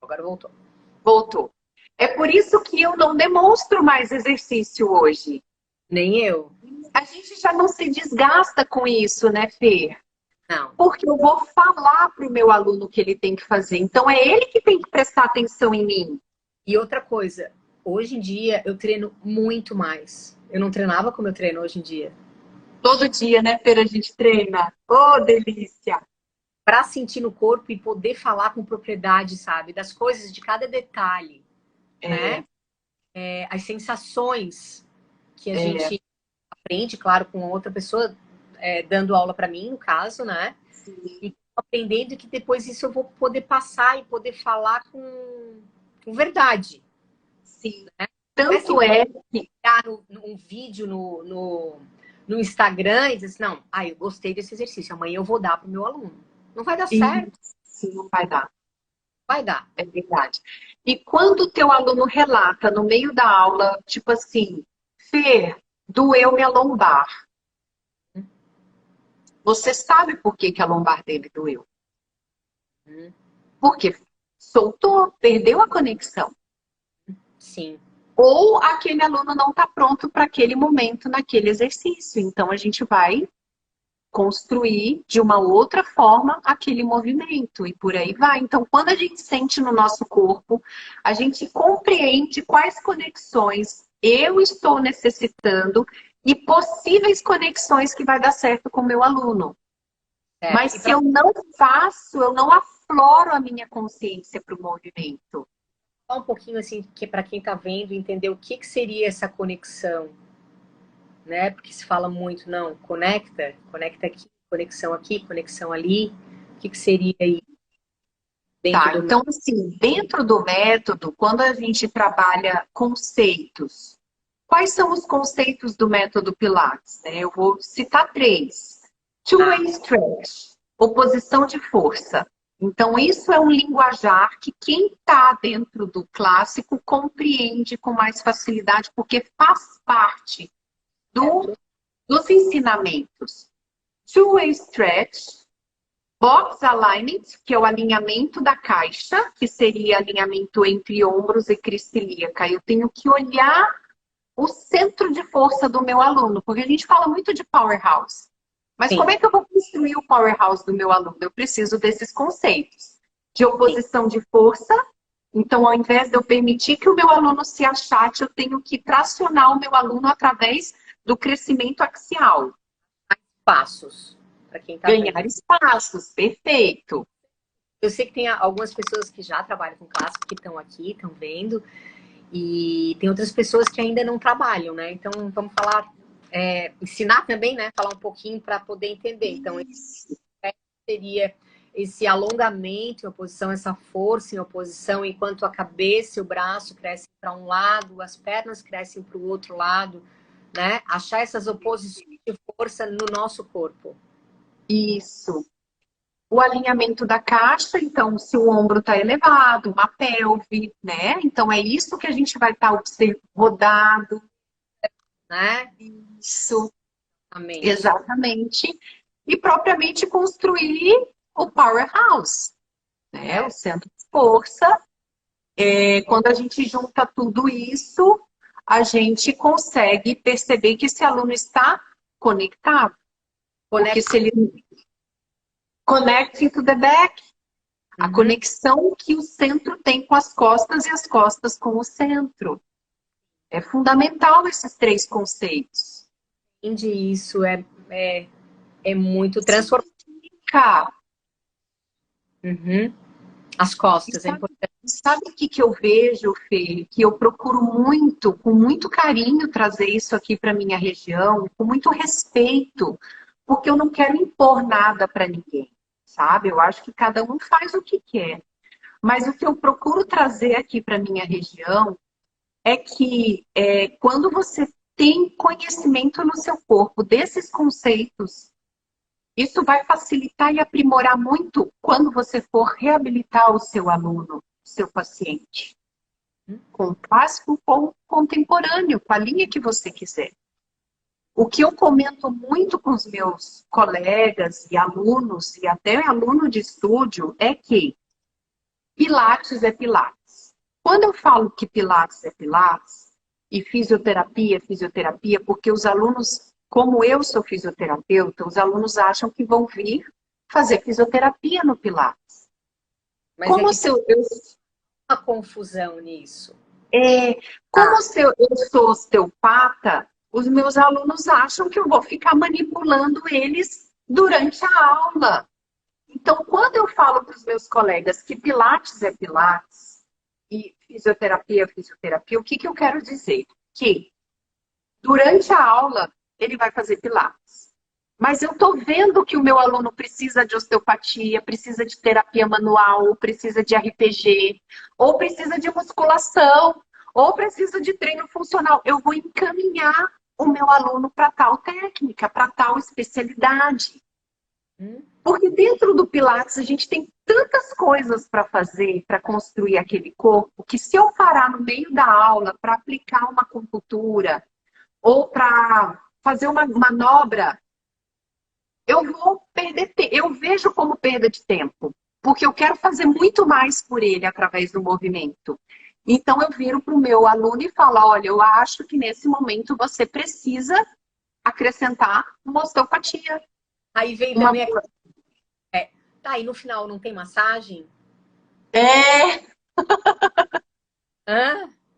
Agora voltou. Voltou. É por isso que eu não demonstro mais exercício hoje. Nem eu. A gente já não se desgasta com isso, né, Fê? Não. Porque eu vou falar para o meu aluno o que ele tem que fazer. Então, é ele que tem que prestar atenção em mim. E outra coisa, hoje em dia eu treino muito mais. Eu não treinava como eu treino hoje em dia. Todo dia, né, Fê, a gente treina. Oh, delícia! Para sentir no corpo e poder falar com propriedade, sabe? Das coisas, de cada detalhe, né? As sensações que a gente aprende, claro, com outra pessoa dando aula para mim, no caso, né? Sim. E aprendendo que depois isso eu vou poder passar e poder falar com verdade. Sim. Né? Tanto é que... Um vídeo no Instagram e dizer assim, não, eu gostei desse exercício, amanhã eu vou dar para o meu aluno. Não vai dar certo. Sim, não vai dar. Vai dar. É verdade. E quando o teu aluno relata no meio da aula, tipo assim, Fê, doeu minha lombar. Você sabe por que a lombar dele doeu? Porque soltou, perdeu a conexão. Sim. Ou aquele aluno não está pronto para aquele momento, naquele exercício. Então, a gente vai construir de uma outra forma aquele movimento e por aí vai. Então, quando a gente sente no nosso corpo, a gente compreende quais conexões eu estou necessitando e possíveis conexões que vai dar certo com o meu aluno. Mas se eu não faço, eu não afloro a minha consciência para o movimento. Falar um pouquinho assim, que para quem está vendo, entender o que seria essa conexão, né? Porque se fala muito, não, conecta aqui, conexão ali. O que seria aí? Tá, então assim, dentro do método, quando a gente trabalha conceitos, quais são os conceitos do método Pilates? Eu vou citar 3. Two-way stretch, oposição de força. Então, isso é um linguajar que quem está dentro do clássico compreende com mais facilidade, porque faz parte dos ensinamentos. Two-way stretch, box alignment, que é o alinhamento da caixa, que seria alinhamento entre ombros e crista ilíaca. Eu tenho que olhar o centro de força do meu aluno, porque a gente fala muito de powerhouse. Mas Sim. Como é que eu vou construir o powerhouse do meu aluno? Eu preciso desses conceitos de oposição de força Então, ao invés de eu permitir que o meu aluno se achate, eu tenho que tracionar o meu aluno através do crescimento axial. Passos, para quem está vendo. Ganhar espaços, perfeito. Eu sei que tem algumas pessoas que já trabalham com clássico que estão aqui, estão vendo, e tem outras pessoas que ainda não trabalham, né? Então, vamos falar, ensinar também, né? Falar um pouquinho para poder entender. Então, esse seria esse alongamento em oposição, essa força em oposição, enquanto a cabeça e o braço crescem para um lado, as pernas crescem para o outro lado, né? Achar essas oposições de força no nosso corpo. Isso. O alinhamento da caixa, então, se o ombro está elevado, uma pelve, né? Então, é isso que a gente vai estar rodado. Né? Isso. Exatamente. Exatamente. E propriamente construir o powerhouse, né? O centro de força. Quando a gente junta tudo isso, a gente consegue perceber que esse aluno está conectado. Porque se ele connecting to the back, a conexão que o centro tem com as costas e as costas com o centro. É fundamental esses três conceitos. Entendi isso, é muito transformador. As costas, é importante. Sabe o que eu vejo, Fê? Que eu procuro muito, com muito carinho, trazer isso aqui para minha região, com muito respeito, porque eu não quero impor nada para ninguém, sabe? Eu acho que cada um faz o que quer. Mas o que eu procuro trazer aqui para minha região é que quando você tem conhecimento no seu corpo desses conceitos, isso vai facilitar e aprimorar muito quando você for reabilitar o seu aluno, o seu paciente. Com o clássico ou com contemporâneo, com a linha que você quiser. O que eu comento muito com os meus colegas e alunos, e até aluno de estúdio, é que Pilates é Pilates. Quando eu falo que Pilates é Pilates, e fisioterapia é fisioterapia, porque os alunos, como eu sou fisioterapeuta, os alunos acham que vão vir fazer fisioterapia no Pilates. Mas como se eu uma confusão nisso. Como se eu sou osteopata, os meus alunos acham que eu vou ficar manipulando eles durante a aula. Então, quando eu falo para os meus colegas que Pilates é Pilates e fisioterapia é fisioterapia, o que eu quero dizer? Que durante a aula ele vai fazer Pilates. Mas eu estou vendo que o meu aluno precisa de osteopatia, precisa de terapia manual, precisa de RPG, ou precisa de musculação, ou precisa de treino funcional. Eu vou encaminhar o meu aluno para tal técnica, para tal especialidade. Porque dentro do Pilates a gente tem tantas coisas para fazer, para construir aquele corpo, que se eu parar no meio da aula para aplicar uma acupuntura ou para fazer uma manobra, eu vou perder tempo. Eu vejo como perda de tempo, porque eu quero fazer muito mais por ele através do movimento. Então eu viro para o meu aluno e falo, olha, eu acho que nesse momento você precisa acrescentar uma osteopatia. Aí vem também tá, e no final não tem massagem?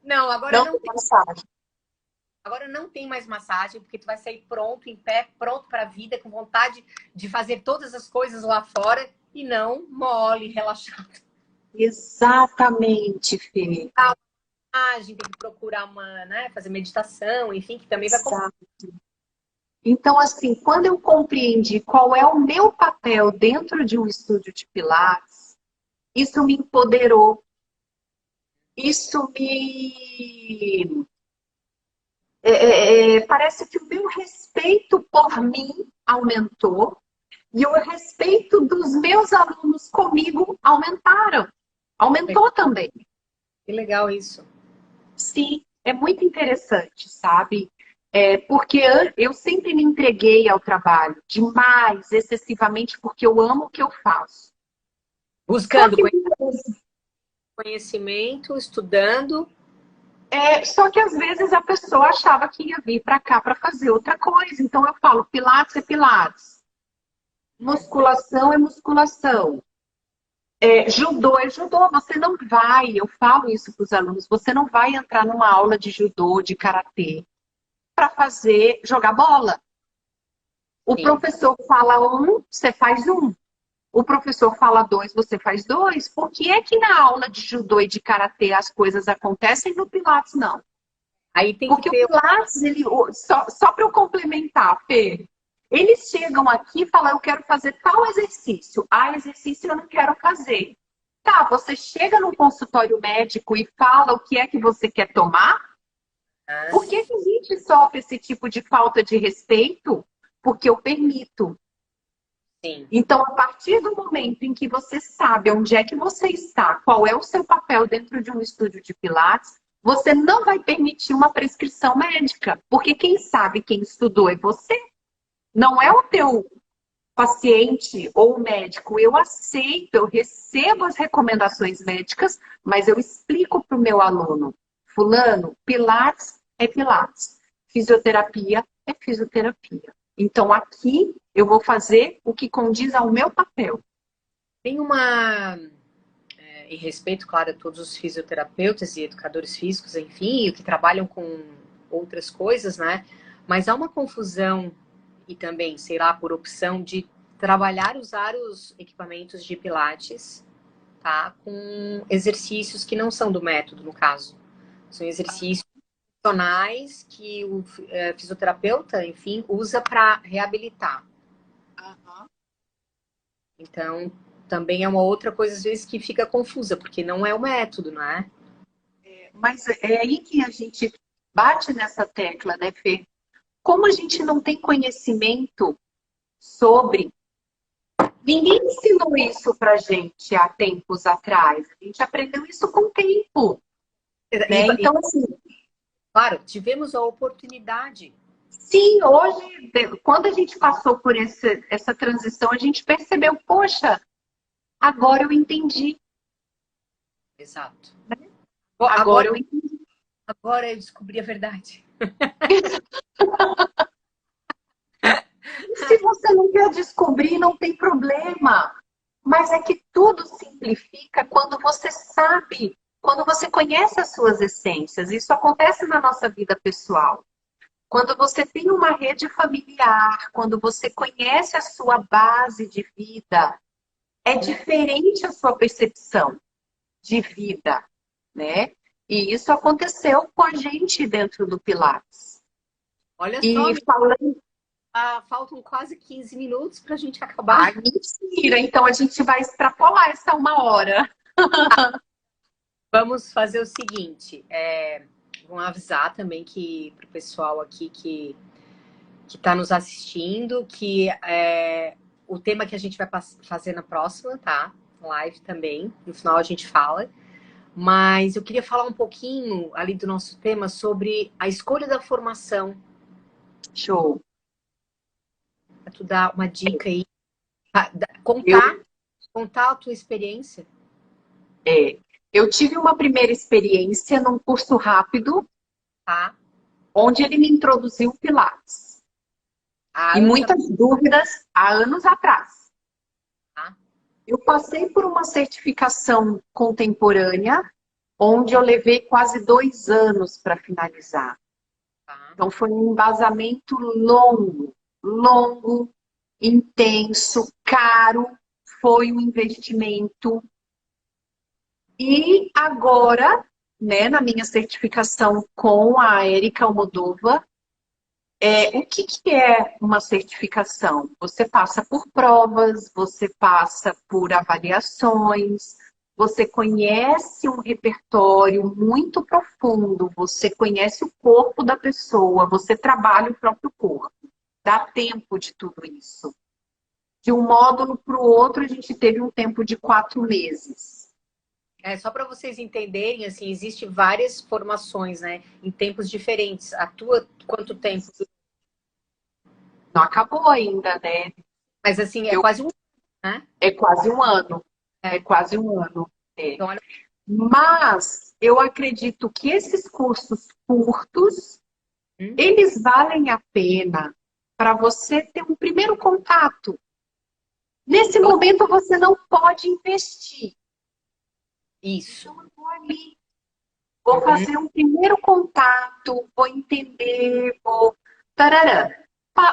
Não, agora não tem massagem. Agora não tem mais massagem, porque tu vai sair pronto, em pé, pronto para a vida, com vontade de fazer todas as coisas lá fora e não mole, relaxado. Exatamente, Fê. Tem que procurar fazer meditação, enfim, que também vai... Então, assim, quando eu compreendi qual é o meu papel dentro de um estúdio de Pilates, isso me empoderou. Isso me... parece que o meu respeito por mim aumentou e o respeito dos meus alunos comigo aumentou também. Que legal isso. Sim, é muito interessante, sabe? Porque eu sempre me entreguei ao trabalho demais, excessivamente, porque eu amo o que eu faço. Buscando conhecimento, estudando. Só que às vezes a pessoa achava que ia vir para cá para fazer outra coisa. Então eu falo, Pilates é Pilates. Musculação é musculação. Judô é judô, você não vai, eu falo isso para os alunos, você não vai entrar numa aula de judô, de karatê, para jogar bola. O Sim. professor fala um, você faz um. O professor fala dois, você faz dois. Por que é que na aula de judô e de karatê as coisas acontecem, no Pilates não? Aí tem que Porque o ter. Pilates, só para eu complementar, Fê, eles chegam aqui e falam, eu quero fazer tal exercício. Ah, exercício eu não quero fazer. Tá, você chega no consultório médico e fala o que é que você quer tomar? Ah, Por que que a gente sofre esse tipo de falta de respeito? Porque eu permito. sim. Então, a partir do momento em que você sabe onde é que você está, qual é o seu papel dentro de um estúdio de Pilates, você não vai permitir uma prescrição médica, porque quem sabe, quem estudou é você, não é o teu paciente ou médico. Eu aceito, eu recebo as recomendações médicas, mas eu explico para o meu aluno, fulano, Pilates é Pilates, fisioterapia é fisioterapia. Então, aqui eu vou fazer o que condiz ao meu papel. Tem uma. Em respeito, claro, a todos os fisioterapeutas e educadores físicos, enfim, que trabalham com outras coisas, né? Mas há uma confusão, e também, sei lá, por opção de trabalhar, usar os equipamentos de Pilates, tá? Com exercícios que não são do método, no caso. São exercícios funcionais que o fisioterapeuta, enfim, usa para reabilitar. Uhum. Então, também é uma outra coisa, às vezes, que fica confusa, porque não é o método, não é? Mas é aí que a gente bate nessa tecla, né, Fê? Como a gente não tem conhecimento sobre. Ninguém ensinou isso pra gente há tempos atrás. A gente aprendeu isso com o tempo, né? E, Então, assim, claro, tivemos a oportunidade. sim, hoje, quando a gente passou por essa transição, a gente percebeu, poxa, agora eu entendi. Exato. Agora Agora, eu entendi. agora eu descobri a verdade. Se você não quer descobrir, não tem problema. Mas é que tudo simplifica quando você sabe, quando você conhece as suas essências. Isso acontece na nossa vida pessoal. Quando você tem uma rede familiar, quando você conhece a sua base de vida, é diferente a sua percepção de vida, né? E isso aconteceu com a gente dentro do Pilates. Olha só, E falando, faltam quase 15 minutos para a gente ai, acabar. mentira, então a gente vai extrapolar essa 1 hora. Vamos fazer o seguinte: vamos avisar também que para o pessoal aqui que está nos assistindo, que o tema que a gente vai fazer na próxima, tá? Live também. No final a gente fala. Mas eu queria falar um pouquinho, ali do nosso tema, sobre a escolha da formação. Show. Para tu dar uma dica aí, Eu, contar a tua experiência. é, eu tive uma primeira experiência num curso rápido, Tá? onde ele me introduziu o Pilates. Há E anos muitas dúvidas há anos atrás. atrás. Eu passei por uma certificação contemporânea, onde eu levei quase 2 anos para finalizar. Tá? Então, foi um embasamento longo, longo, intenso, caro, foi um investimento. E agora, né, na minha certificação com a Érica Almodóvar, o que é uma certificação? Você passa por provas, você passa por avaliações, você conhece um repertório muito profundo, você conhece o corpo da pessoa, você trabalha o próprio corpo. Dá tempo de tudo isso. De um módulo para o outro, a gente teve um tempo de 4 meses. Só para vocês entenderem, assim, existe várias formações, né? Em tempos diferentes. A tua, quanto tempo? Não acabou ainda, né? Mas assim, é Eu, quase um, né? é quase um ano. É É. quase um ano. É. Então, olha, Mas eu acredito que esses cursos curtos, hum, eles valem a pena para você ter um primeiro contato. Nesse momento você não pode investir. Isso. Então eu vou ali, vou fazer um primeiro contato, vou entender, vou... Tarará.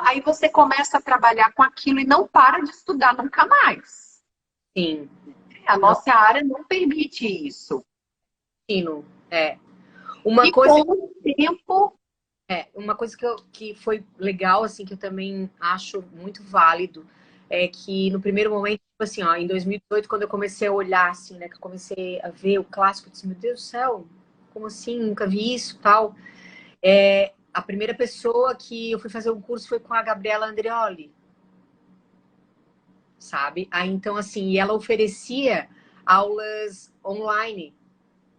Aí você começa a trabalhar com aquilo e não para de estudar nunca mais. Sim. A Não, nossa área não permite isso. ensino. É. Uma E coisa, com o tempo, uma coisa que foi legal, assim, que eu também acho muito válido, é que no primeiro momento, tipo assim, ó, em 2018, quando eu comecei a olhar, assim, né, que eu comecei a ver o clássico, eu disse, meu Deus do céu, como assim? Nunca vi isso, tal. A primeira pessoa que eu fui fazer um curso foi com a Gabriela Andreoli, sabe? Aí, então, assim, e ela oferecia aulas online,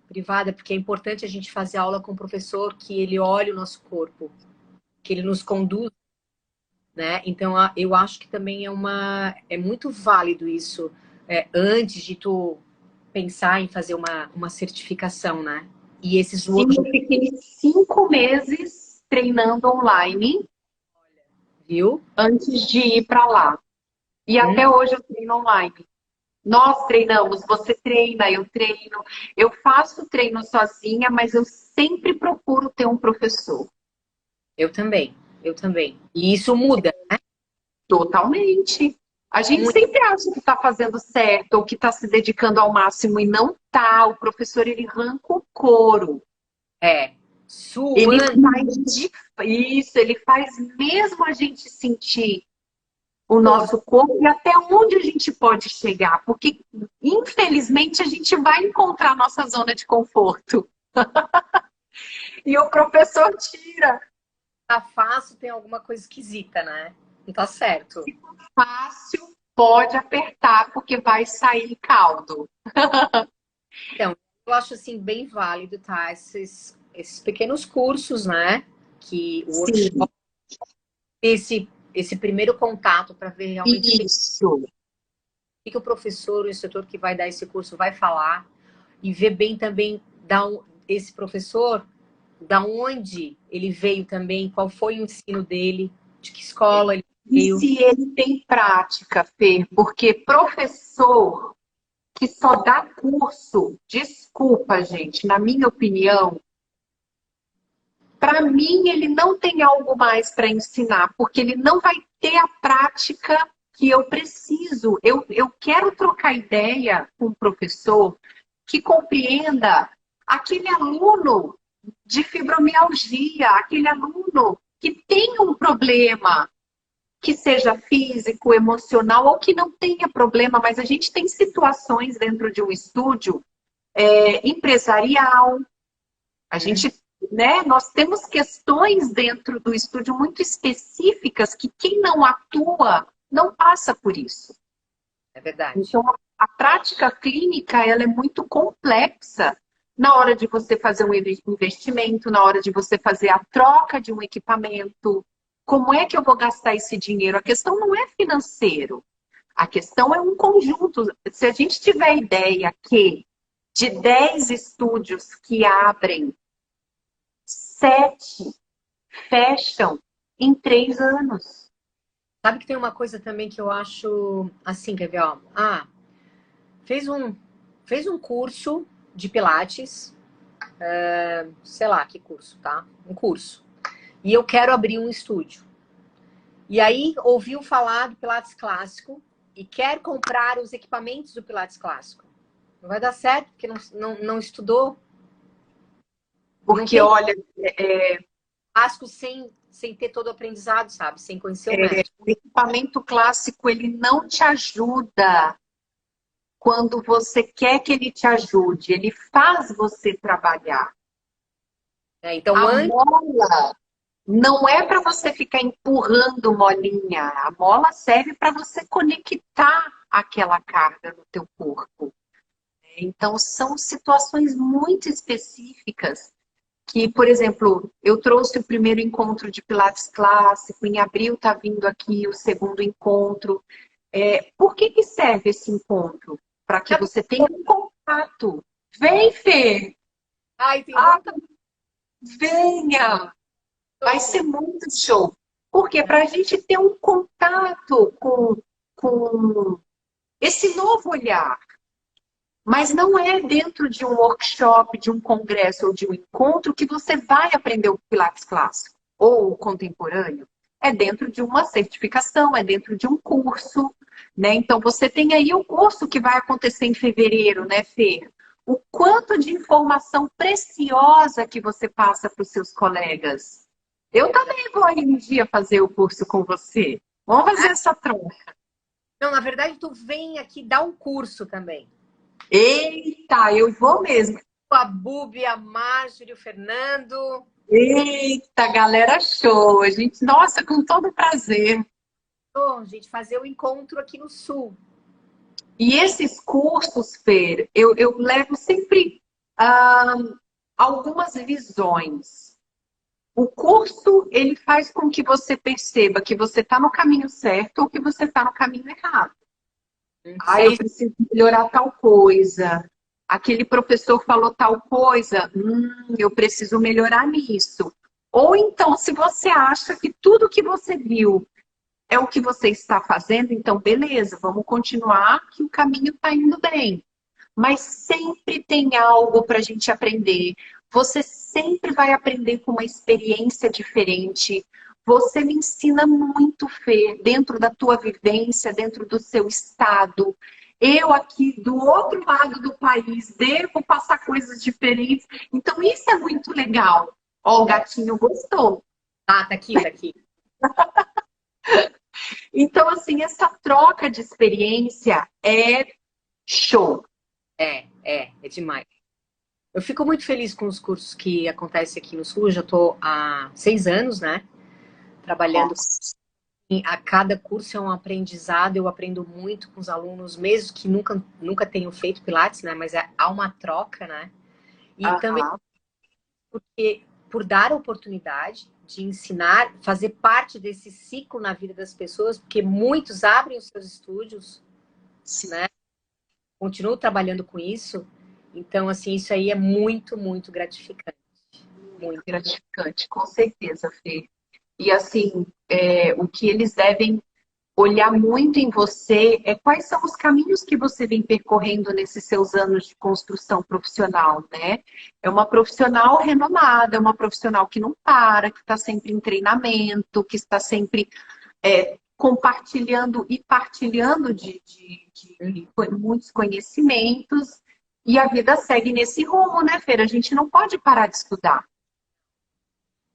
privada, porque é importante a gente fazer aula com o professor que ele olhe o nosso corpo, que ele nos conduz, né? Então, eu acho que também é muito válido isso, antes de tu pensar em fazer uma certificação, né? E esses sim, eu workshops, fiquei 5 meses treinando online viu? antes de ir para lá. E Hum, até hoje eu treino online. Nós treinamos, você treina, eu treino. Eu faço treino sozinha, mas eu sempre procuro ter um professor. eu também, eu também. E isso muda Totalmente. A gente muito. sempre acha que está fazendo certo ou que está se dedicando ao máximo e não tá. O professor ele arranca o couro. É, Ele suando. faz isso, ele faz mesmo a gente sentir o nosso corpo e até onde a gente pode chegar, porque infelizmente a gente vai encontrar a nossa zona de conforto. E o professor tira. Tá fácil, tem alguma coisa esquisita, né? Não tá certo. Fácil, pode apertar, porque vai sair caldo. Então, eu acho assim bem válido, tá? Esses pequenos cursos, né? Que o Sim, workshop, esse primeiro contato para ver realmente isso. que o professor, o instrutor que vai dar esse curso vai falar e ver bem também esse professor, da onde ele veio também, qual foi o ensino dele, de que escola ele E veio. se ele tem prática, Fer, porque professor que só dá curso, desculpa, gente, na minha opinião, para mim ele não tem algo mais para ensinar, porque ele não vai ter a prática que eu preciso. Eu quero trocar ideia com o professor que compreenda aquele aluno de fibromialgia, aquele aluno que tem um problema, que seja físico, emocional ou que não tenha problema, mas a gente tem situações dentro de um estúdio empresarial, a gente, né, nós temos questões dentro do estúdio muito específicas que quem não atua não passa por isso. É verdade. Então, a prática clínica ela é muito complexa na hora de você fazer um investimento, na hora de você fazer a troca de um equipamento. Como é que eu vou gastar esse dinheiro? A questão não é financeiro. A questão é um conjunto. Se a gente tiver ideia que de 10 estúdios que abrem, 7 fecham em 3 anos. Sabe que tem uma coisa também que eu acho assim, quer ver, ó? Fez um, fez um curso de Pilates, sei lá que curso, tá? Um curso. E eu quero abrir um estúdio. E aí ouviu falar do Pilates clássico e quer comprar os equipamentos do Pilates clássico. Não vai dar certo, porque não estudou, não Porque, tem olha, clássico sem ter todo o aprendizado, sabe? Sem conhecer o método. o equipamento clássico ele não te ajuda quando você quer que ele te ajude, ele faz você trabalhar. Então, A antes, mola não é para você ficar empurrando molinha, a mola serve para você conectar aquela carga no teu corpo. Então, são situações muito específicas que, por exemplo, eu trouxe o primeiro encontro de Pilates clássico, em abril está vindo aqui o segundo encontro. Por que serve esse encontro? Para que você tenha um contato. Vem, Fê! ai, tem Ah, muita venha! Vai coisa. ser muito show. Porque para a gente ter um contato com com esse novo olhar. Mas não é dentro de um workshop, de um congresso ou de um encontro que você vai aprender o Pilates clássico ou o contemporâneo. É dentro de uma certificação, é dentro de um curso, né? Então, você tem aí o curso que vai acontecer em fevereiro, né, Fê? O quanto de informação preciosa que você passa para os seus colegas. Eu também vou aí um dia fazer o curso com você. Vamos fazer essa troca. Não, na verdade, tu vem aqui dar um curso também. Eita, eu vou mesmo. A Bubi, a Marjorie, o Fernando. Eita, galera show! A gente, nossa, com todo prazer. Bom, gente, fazer o encontro aqui no Sul. E esses cursos, Fer, eu levo sempre algumas visões. O curso, ele faz com que você perceba que você está no caminho certo ou que você está no caminho errado. Ah, eu preciso melhorar tal coisa. Aquele professor falou tal coisa. Eu preciso melhorar nisso. Ou então, se você acha que tudo que você viu é o que você está fazendo, então beleza, vamos continuar que o caminho está indo bem. Mas sempre tem algo para a gente aprender. Você sempre vai aprender com uma experiência diferente. Você me ensina muito, Fê, dentro da tua vivência, dentro do seu estado. Eu aqui do outro lado do país devo passar coisas diferentes. Então isso é muito legal. Ó, o gatinho gostou. Ah, tá aqui, tá aqui. Então, assim, essa troca de experiência é show. É demais. Eu fico muito feliz com os cursos que acontecem aqui no Sul. Eu já estou há 6 anos, né? Trabalhando. Nossa. A cada curso é um aprendizado. Eu aprendo muito com os alunos, mesmo que nunca tenham feito Pilates, né? Mas há uma troca, né? E também porque, por dar a oportunidade de ensinar, fazer parte desse ciclo na vida das pessoas, porque muitos abrem os seus estúdios, né? Continuo trabalhando com isso. Então, assim, isso aí é muito, muito gratificante. Muito gratificante, com certeza, Fê. E assim, o que eles devem olhar muito em você é quais são os caminhos que você vem percorrendo nesses seus anos de construção profissional, né? É uma profissional renomada, é uma profissional que não para, que está sempre em treinamento, que está sempre compartilhando e partilhando de muitos conhecimentos. E a vida segue nesse rumo, né, Feira? A gente não pode parar de estudar.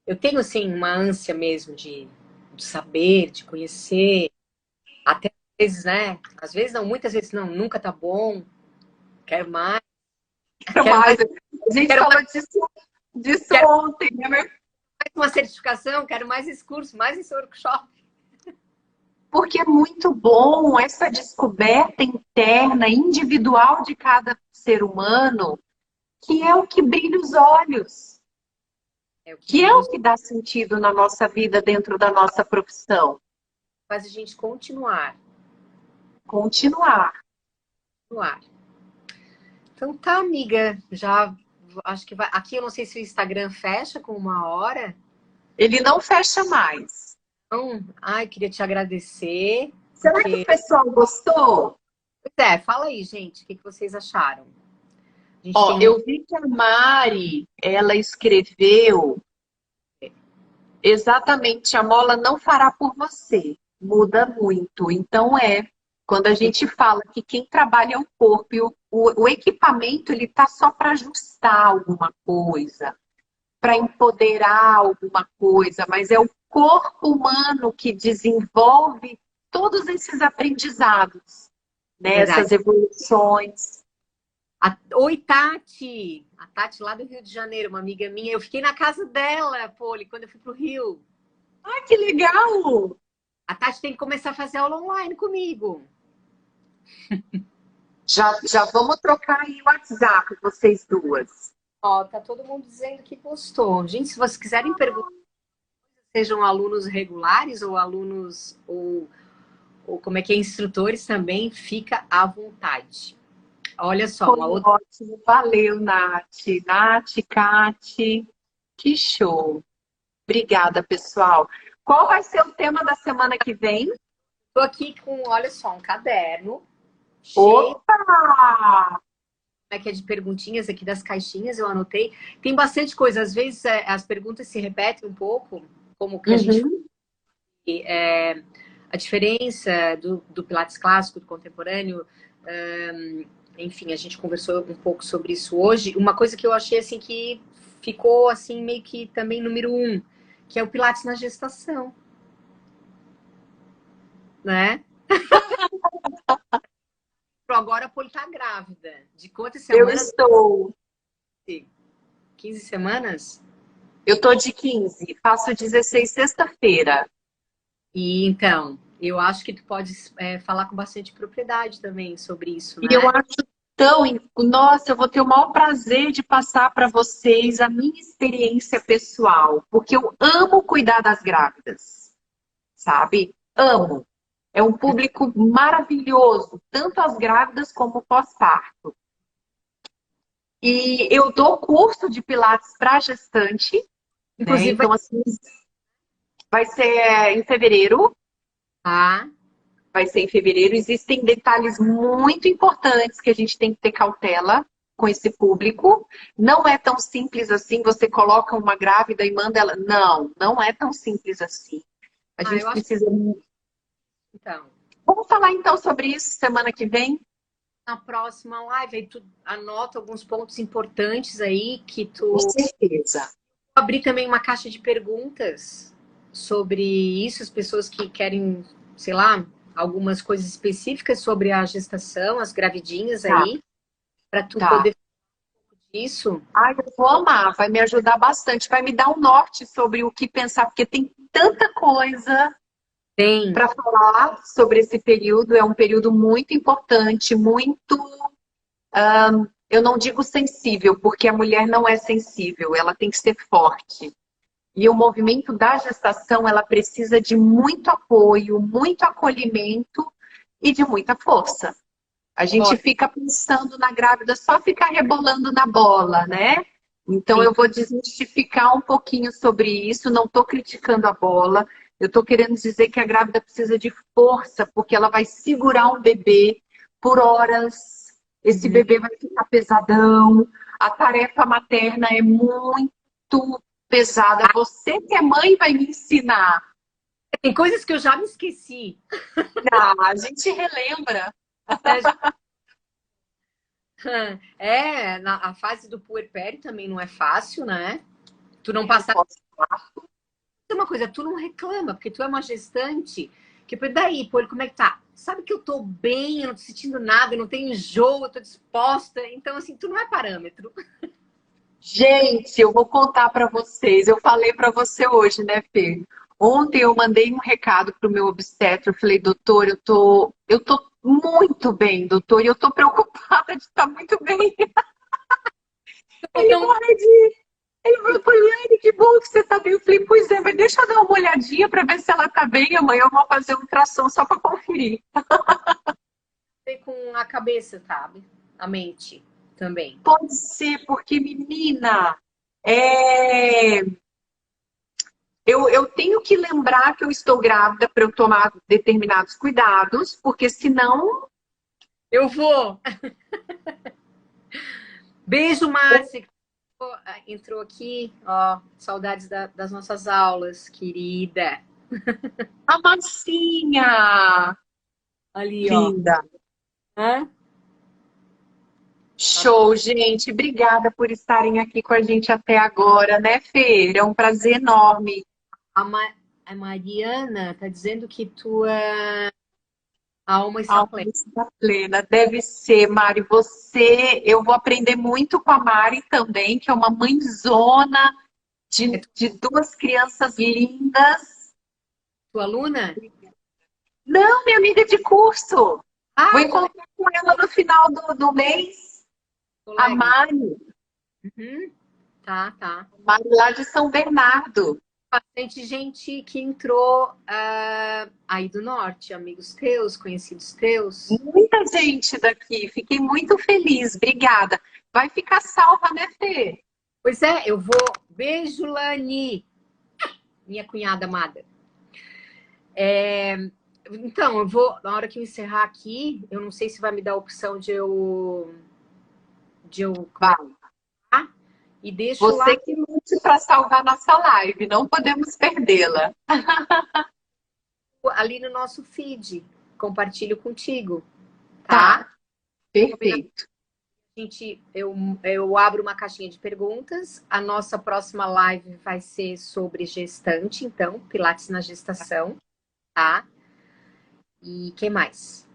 Eu tenho, assim, uma ânsia mesmo de saber, de conhecer. Até às vezes, né? Às vezes não, muitas vezes não, nunca tá bom. Quero mais. Quero mais. A gente falou disso ontem, né? Mais uma certificação, quero mais esse curso, mais esse workshop. Porque é muito bom essa descoberta interna, individual de cada ser humano, que é o que brilha os olhos, que é o que dá sentido na nossa vida dentro da nossa profissão. Faz a gente continuar. Continuar. Então tá, amiga, já acho que vai. Aqui eu não sei se o Instagram fecha com 1 hora. Ele não fecha mais. Então, queria te agradecer. Será que o pessoal gostou? Pois é, fala aí, gente, o que vocês acharam? Eu vi que a Mari, ela escreveu exatamente, a mola não fará por você, muda muito. Então quando a gente fala que quem trabalha é o corpo e o equipamento, ele tá só para ajustar alguma coisa, para empoderar alguma coisa, mas é o corpo humano que desenvolve todos esses aprendizados, né? Essas evoluções. Oi, Tati! A Tati lá do Rio de Janeiro, uma amiga minha. Eu fiquei na casa dela, Poli, quando eu fui pro Rio. Ah, que legal! A Tati tem que começar a fazer aula online comigo. Já vamos trocar aí o WhatsApp, vocês duas. Ó, tá todo mundo dizendo que gostou. Gente, se vocês quiserem perguntar, sejam alunos regulares ou alunos ou como é que é, instrutores também, fica à vontade. Olha só, uma outra. Ótimo, valeu, Nath. Nath, Kati, que show. Obrigada, pessoal. Qual vai ser o tema da semana que vem? Tô aqui com, olha só, um caderno cheio, Opa! né, que é de perguntinhas aqui das caixinhas, eu anotei. Tem bastante coisa, às vezes as perguntas se repetem um pouco, como que a gente Uhum. a diferença do Pilates clássico, do contemporâneo, enfim, a gente conversou um pouco sobre isso hoje. Uma coisa que eu achei assim que ficou assim meio que também número um, que é o Pilates na gestação, né? Agora a Poli tá grávida. De quantas Eu semanas? estou. 15 semanas? Eu tô de 15, faço 16 sexta-feira. E então, eu acho que tu pode falar com bastante propriedade também sobre isso, E eu né? acho tão. Nossa, eu vou ter o maior prazer de passar para vocês a minha experiência pessoal, porque eu amo cuidar das grávidas, sabe? Amo. É um público maravilhoso, tanto as grávidas como o pós-parto. E eu dou curso de Pilates para gestante, né? Inclusive, vai Então, assim, vai ser em fevereiro. estar. Vai ser em fevereiro. Existem detalhes muito importantes que a gente tem que ter cautela com esse público. Não é tão simples assim, você coloca uma grávida e manda ela. Não, não é tão simples assim. A Eu gente acho que precisa. então. Vamos falar então sobre isso semana que vem? Na próxima live, aí tu anota alguns pontos importantes aí que Com tu certeza. abrir também uma caixa de perguntas sobre isso, as pessoas que querem, sei lá, algumas coisas específicas sobre a gestação, as gravidinhas Tá, aí, para tu tá. poder falar disso. Ai, eu vou amar, vai me ajudar bastante, vai me dar um norte sobre o que pensar, porque tem tanta coisa Tem. para falar sobre esse período. É um período muito importante, muito. Eu não digo sensível, porque a mulher não é sensível, ela tem que ser forte. E o movimento da gestação, ela precisa de muito apoio, muito acolhimento e de muita força. A gente Olha, fica pensando na grávida só ficar rebolando na bola, né? Então sim. eu vou desmistificar um pouquinho sobre isso, não estou criticando a bola, eu estou querendo dizer que a grávida precisa de força, porque ela vai segurar um bebê por horas, esse Uhum. bebê vai ficar pesadão, a tarefa materna é muito pesada. Você que é mãe vai me ensinar. Tem coisas que eu já me esqueci. Ah, a gente relembra. Né? A fase do puerpério também não é fácil, né? Tu não Eu passar. posso. Uma coisa, tu não reclama, porque tu é uma gestante. Que, daí, pô, como é que tá? Sabe que eu tô bem, eu não tô sentindo nada, eu não tenho enjoo, eu tô disposta. Então, assim, tu não é parâmetro. Gente, eu vou contar para vocês. Eu falei para você hoje, né, Fê? Ontem eu mandei um recado pro meu obstetra. Eu falei, doutor, eu tô muito bem, doutor, e eu tô preocupada de estar muito bem. Ele Então, morre de. Ele falou, Poliane, que bom que você tá bem. Eu falei, pois é, mas deixa eu dar uma olhadinha para ver se ela tá bem. Amanhã eu vou fazer um ultrassom só para conferir. com a cabeça, sabe? A mente também. Pode ser, porque, menina, é. Eu tenho que lembrar que eu estou grávida para eu tomar determinados cuidados, porque senão. Eu vou. Beijo, Márcia, que entrou aqui. Ó, saudades das nossas aulas, querida. A massinha! Ali, ó. Linda! Hã? Show, gente! Obrigada por estarem aqui com a gente até agora, né, Fê? É um prazer enorme. A, Ma a Mariana tá dizendo que tua alma A está plena. alma está plena. Deve ser, Mari. Eu vou aprender muito com a Mari também, que é uma mãezona É de duas crianças lindas. tua aluna? Não, minha amiga de curso. Vou Ah, encontrar com ela no final do mês. A colega. Mari. Uhum. Tá, tá. Mari lá de São Bernardo. Bastante gente que entrou aí do norte, amigos teus, conhecidos teus. Muita gente daqui. Fiquei muito feliz. Obrigada. Vai ficar salva, né, Fê? Pois é, eu vou. Beijo, Lani, minha cunhada amada. Então, eu vou, na hora que eu encerrar aqui, eu não sei se vai me dar a opção de eu Vai. comentar e deixo lá Você que lute para salvar nossa live, não podemos perdê-la. ali no nosso feed. Compartilho contigo, tá? Tá, perfeito. Eu abro uma caixinha de perguntas. A nossa próxima live vai ser sobre gestante, então, Pilates na gestação, tá? E que mais?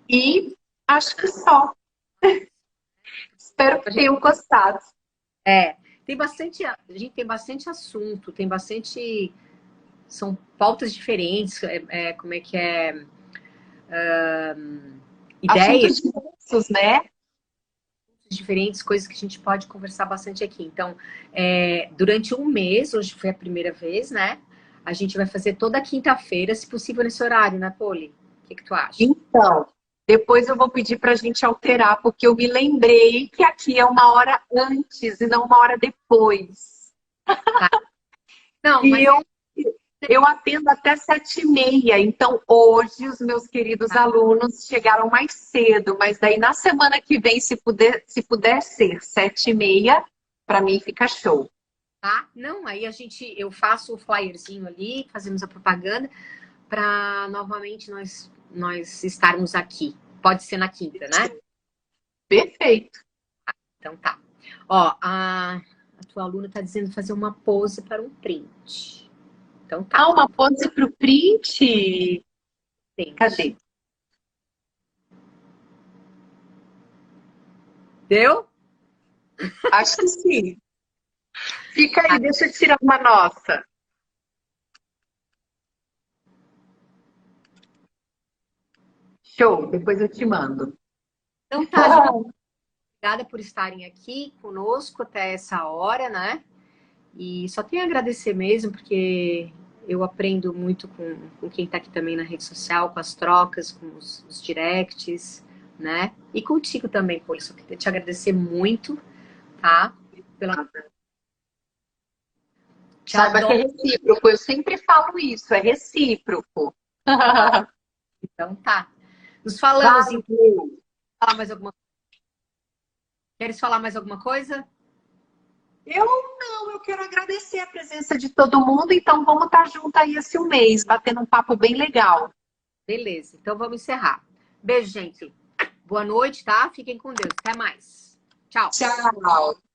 E acho que só. Espero que tenham gostado. Tem bastante, a gente tem bastante assunto, tem bastante, são pautas diferentes, como é que é, ideias Assuntos diversos, né? diferentes, coisas que a gente pode conversar bastante aqui. Então, durante um mês, hoje foi a primeira vez, né? A gente vai fazer toda quinta-feira, se possível nesse horário, né, Poli? O que que tu acha? Então, depois eu vou pedir para a gente alterar, porque eu me lembrei que aqui é uma hora antes e não uma hora depois. Tá. Não, E mas eu atendo até 7h30. Então, hoje, os meus queridos alunos chegaram mais cedo, mas daí na semana que vem, se puder ser 7h30, para mim fica show. tá? Não, aí eu faço o flyerzinho ali, fazemos a propaganda para novamente nós estarmos aqui. Pode ser na quinta, né? Perfeito. Então tá. Ó, a tua aluna tá dizendo fazer uma pose para um print. Então tá. Ah, uma pose para o print. Print. Cadê? Deu? Acho que sim. Fica aí, deixa eu tirar uma nossa. Show, depois eu te mando. Então tá, gente. Obrigada por estarem aqui conosco até essa hora, né? E só tenho a agradecer mesmo, porque eu aprendo muito com quem está aqui também na rede social, com as trocas, com os directs, né? E contigo também, Poli. Só queria te agradecer muito, tá? Te Saiba que é adoro. recíproco, eu sempre falo isso, é recíproco. Então tá. Nos falamos, então. Valeu. Falar mais alguma... Queres falar mais alguma coisa? Eu não, eu quero agradecer a presença de todo mundo, então vamos estar junto aí esse mês, batendo um papo bem legal. Beleza, então vamos encerrar. Beijo, gente. Boa noite, tá? Fiquem com Deus. Até mais. Tchau. Tchau.